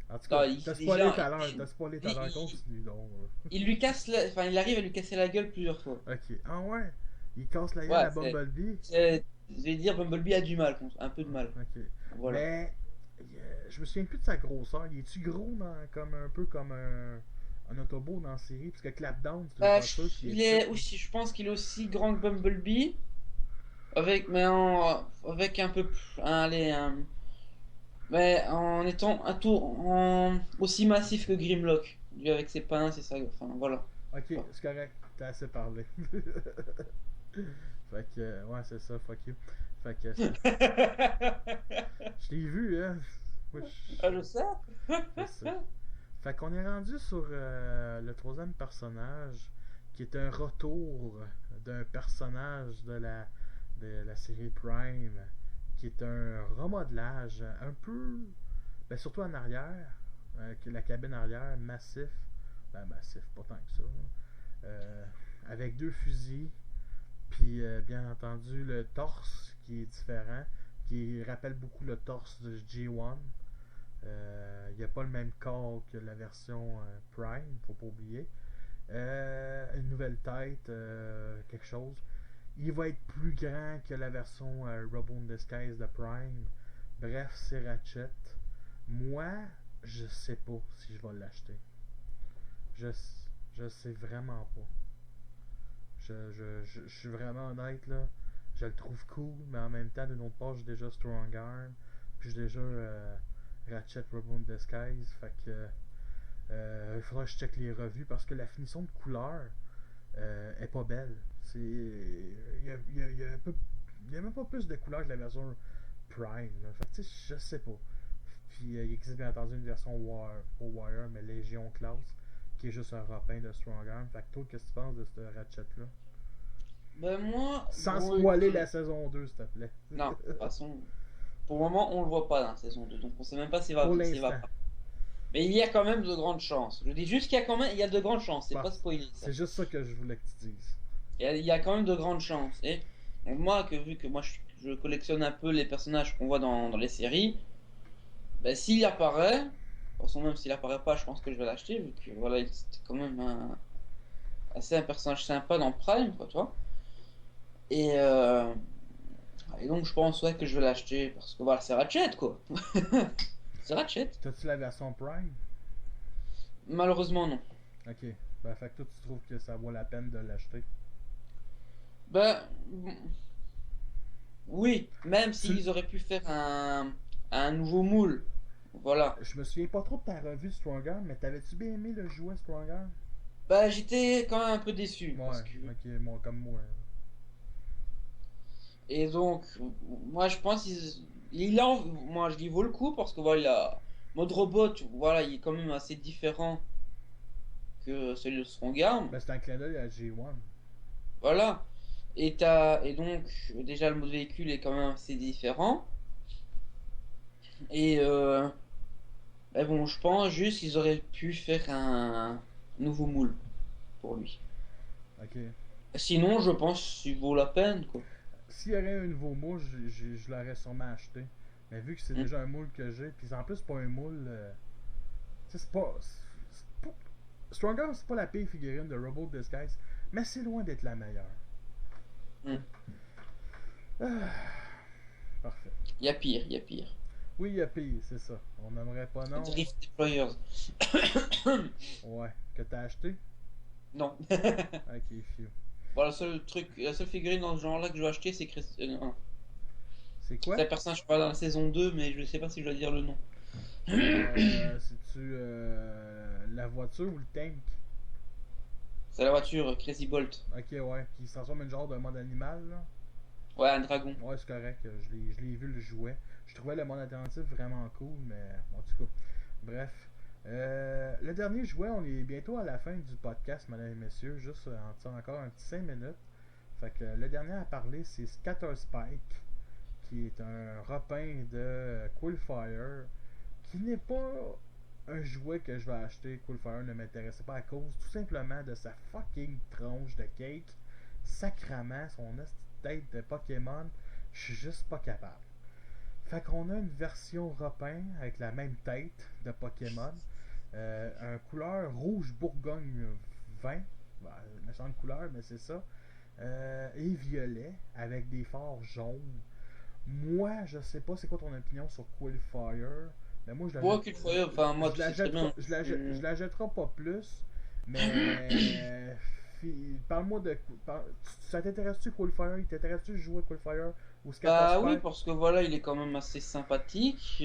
En tout Non, cas, t'as spoilé tout à l'heure, il- t'as spoilé tout à l'heure, continue donc. il lui casse enfin, il arrive à lui casser la gueule plusieurs fois. Ok. Ah ouais? Il casse la gueule Ouais, à Bumblebee? je vais dire, Bumblebee a du mal, un peu de mal. Ok. Voilà. Mais. Je me souviens plus de sa grosseur. Il est-tu gros comme un peu comme un Autobot dans la série? Parce que Clapdown, c'est une voiture qui Il est est petite. aussi, je pense qu'il est aussi grand que Bumblebee, avec un peu plus, allez, mais en étant aussi massif que Grimlock, lui avec ses pinces et ça, enfin voilà. Ok, c'est correct. T'as assez parlé. Fait que, ouais, c'est ça, fuck you. Fait que, je l'ai vu, hein. Moi, Ah, je sais. je sais. Fait qu'on est rendu sur le troisième personnage, qui est un retour d'un personnage de la série Prime, qui est un remodelage un peu, ben surtout en arrière, que la cabine arrière, massif, ben massif, pas tant que ça, avec 2 fusils, puis bien entendu le torse qui est différent, qui rappelle beaucoup le torse de G1. Il n'y a pas le même corps que la version Prime, faut pas oublier. Une nouvelle tête, quelque chose. Il va être plus grand que la version Robo in Disguise de Prime. Bref, c'est Ratchet. Moi, je sais pas si je vais l'acheter. Je sais vraiment pas. Je suis vraiment honnête là. Je le trouve cool, mais en même temps, d'une autre part, j'ai déjà Strong Arm. Puis j'ai déjà Ratchet Robo in Disguise. Fait que il faudra que je check les revues parce que la finition de couleur est pas belle. Il y a même pas plus de couleurs que la version Prime. Là. Fait que, je sais pas. Puis il existe bien entendu une version pas Wire, mais Légion Class, qui est juste un repeint de Strong Arm. Fait que toi, qu'est-ce que tu penses de ce Ratchet-là? Ben moi, Sans bon, spoiler la saison 2, s'il te plaît. non, de toute façon, pour le moment, on le voit pas dans la saison 2, donc on sait même pas s'il va, Pour s'il va l'instant. pas. Mais il y a quand même de grandes chances. Je dis juste qu'il y a quand même, il y a de grandes chances, c'est Bon, pas spoiler ça. c'est juste ça que je voulais que tu dises. Il y a quand même de grandes chances. Et donc moi, vu que moi je collectionne un peu les personnages qu'on voit dans les séries, ben, s'il apparaît, de toute façon même s'il apparaît pas, je pense que je vais l'acheter, vu que voilà, c'était quand même assez un personnage sympa dans Prime, quoi, tu vois. Et, euh, et donc je pense ouais, que je vais l'acheter, parce que voilà, c'est Ratchet, quoi. C'est Ratchet. T'as-tu la version Prime? Malheureusement, non. Ok. Ben, fait que toi, tu trouves que ça vaut la peine de l'acheter? Ben, oui, même Tu- s'ils auraient pu faire un nouveau moule. Voilà. Je me souviens pas trop de ta revue de Strong Arm, mais t'avais-tu bien aimé le jouet Strong Arm? Bah, j'étais quand même un peu déçu. Ouais, Parce que... ok, moi, comme moi. Et donc, moi je pense moi je dis vaut le coup parce que voilà, mode robot, voilà, il est quand même assez différent que celui de Strongarm. Ben, c'est un clin d'œil à G1. Voilà. Et donc, déjà le mode véhicule est quand même assez différent. Et ben bon, je pense juste qu'ils auraient pu faire un nouveau moule pour lui. Ok. Sinon, je pense qu'il vaut la peine, quoi. S'il y aurait un nouveau moule, je l'aurais sûrement acheté. Mais vu que c'est Hmm. déjà un moule que j'ai, puis en plus, c'est pas un moule. Tu sais, c'est pas. Strong Arm, c'est pas la pire figurine de Robo Disguise, mais c'est loin d'être la meilleure. Hmm. Ah, parfait. Il y a pire, il y a pire. Oui, il y a pire, c'est ça. On n'aimerait pas, non? Drift Deployers. Ouais. Que t'as acheté? Non. Ok, few. Bon, le seul truc, la seule figurine dans ce genre-là que je vais acheter, c'est C'est quoi? c'est un personnage que je parle dans la saison 2, mais je sais pas si je dois dire le nom. C'est-tu la voiture ou le tank? C'est la voiture Crazy Bolt. Ok, ouais. Qui se transforme en genre de mode animal, là? Ouais, un dragon. Ouais, c'est correct. Je l'ai vu le jouet. Je trouvais le monde alternatif vraiment cool, mais en tout cas. Bref. Le dernier jouet, on est bientôt à la fin du podcast, mesdames et messieurs. Juste en tirant encore un petit 5 minutes. Fait que le dernier à parler, c'est Scatter Spike, qui est un repeint de Quillfire, qui n'est pas un jouet que je vais acheter. Quillfire ne m'intéressait pas à cause tout simplement de sa fucking tronche de cake. Sacrament, son tête de Pokémon, je suis juste pas capable. Fait qu'on a une version repeint avec la même tête de Pokémon, un couleur rouge Bourgogne vin, méchante couleur, mais c'est ça, et violet avec des phares jaunes. Moi, je sais pas c'est quoi ton opinion sur Quillfire, mais moi je la Bon, jette- Killfire, enfin, moi, je tu la sais très bien. je la jetterai pas plus, mais parle-moi de. Ça t'intéresse-tu Quillfire? Il t'intéresse-tu de jouer Quillfire ou Scatter Bah oui, Spike? parce que voilà, il est quand même assez sympathique.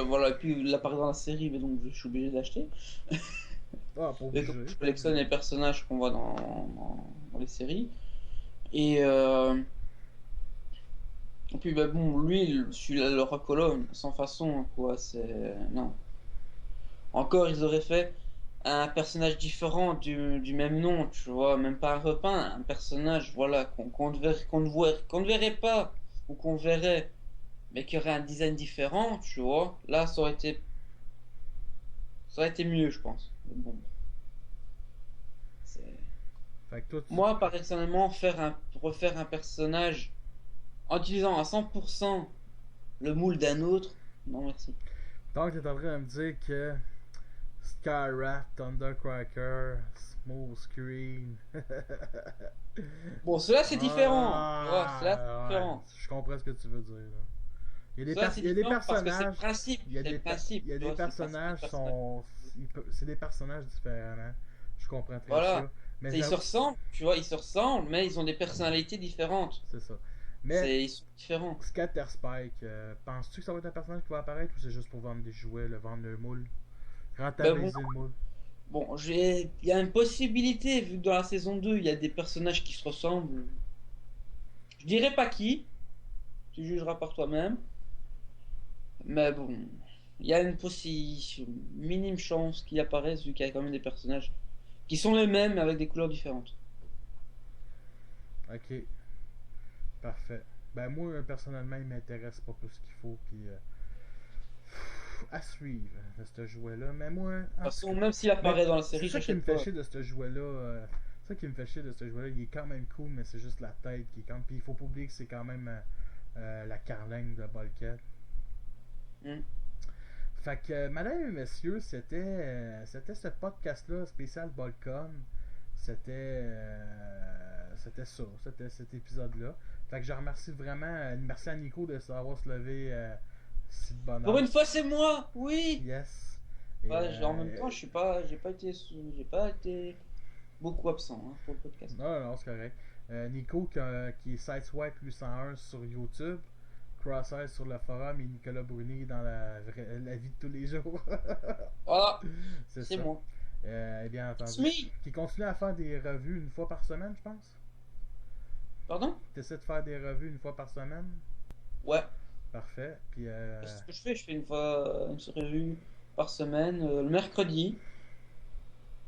Voilà, et puis il apparaît dans la série, mais donc je suis obligé d'acheter. Ah, pas Et obligé. donc, je collectionne les personnages qu'on voit dans les séries. Et, et puis, bah bon, lui, celui-là, le Rockolo, sans façon, quoi. C'est. Non. Encore, ils auraient fait un personnage différent du même nom, tu vois. Même pas un repeint, un personnage, voilà, qu'on ne verrait pas, ou qu'on verrait. mais qu'il y aurait un design différent, tu vois, là, ça aurait été mieux, je pense. Mais bon, c'est... Fait que toi, Moi, personnellement, refaire un personnage en utilisant à 100% le moule d'un autre, non merci. donc t'es en train de me dire que Skyrat, Thundercracker, Small Screen. Bon, cela c'est différent, tu vois, cela c'est Ah, ouais, différent. je comprends ce que tu veux dire. Là. Cela c'est Il y a des différent parce que c'est le personnages, principe, c'est le principe, il y a tu des vois, c'est le principe du personnages personnage. c'est des personnages différents. Hein. Je comprends très ça. Voilà. Mais Ils se j'avoue, ressemblent, tu vois, ils se ressemblent, mais ils ont des personnalités différentes. c'est ça. Mais Ils sont différents. Scatter Spike, penses-tu que ça va être un personnage qui va apparaître ou c'est juste pour vendre des jouets, le vendre le moule, Ben bon, rentabiliser le moule? il y a une possibilité, vu que dans la saison 2 il y a des personnages qui se ressemblent. Je dirais pas qui, tu jugeras par toi-même. Mais bon, il y a minime chance qu'il apparaisse, vu qu'il y a quand même des personnages qui sont les mêmes, mais avec des couleurs différentes. Ok, parfait. Ben moi, personnellement, il m'intéresse pas plus qu'il faut. Puis, à suivre de ce jouet-là. Mais moi, De toute en tout façon, cas. même s'il Mais apparaît dans la c'est série, ça qui me j'achète fait pas. chier de ce jouet-là. C'est ça qui me fait chier de ce jouet-là. Il est quand même cool, mais c'est juste la tête qui est comme. Puis il faut pas oublier que c'est quand même la carlingue de Bulkhead. Hmm. Fait que, madame et messieurs, c'était ce podcast-là spécial Bolcom. C'était ça, c'était cet épisode-là. Fait que je remercie vraiment, merci à Nico de savoir se lever si de bonne Pour heure. une fois, c'est moi, oui. Yes. Et, Ouais, en même temps, j'ai pas été beaucoup absent hein, pour le podcast. non, non, c'est correct. Nico qui est Sideswipe 801 sur YouTube, Crosshair sur le forum et Nicolas Bruni dans la vie de tous les jours. Voilà, C'est c'est ça. moi. Et bien It's entendu. me. Qui continue à faire des revues une fois par semaine, je pense. Pardon? T'essaies de faire des revues une fois par semaine. Ouais. Parfait. Puis, C'est ce que je fais. Je fais une fois une revue par semaine, le mercredi.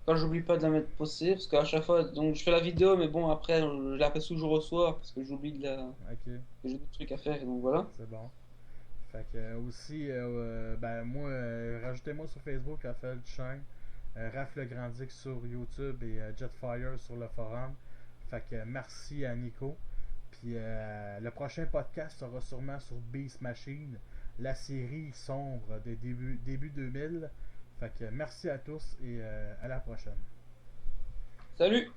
Quand j'oublie pas de la mettre postée, parce qu'à chaque fois, donc je fais la vidéo, mais bon, après, je la passe toujours au soir, parce que j'oublie ok, que j'ai d'autres trucs à faire, et donc voilà. c'est bon. Fait que aussi, ben moi, rajoutez-moi sur Facebook, Raphaël Duchesne, Raph Le Grandic sur YouTube et Jetfire sur le forum. Fait que merci à Nico. Puis le prochain podcast sera sûrement sur Beast Machine, la série sombre de début 2000. Fait que merci à tous et à la prochaine. Salut!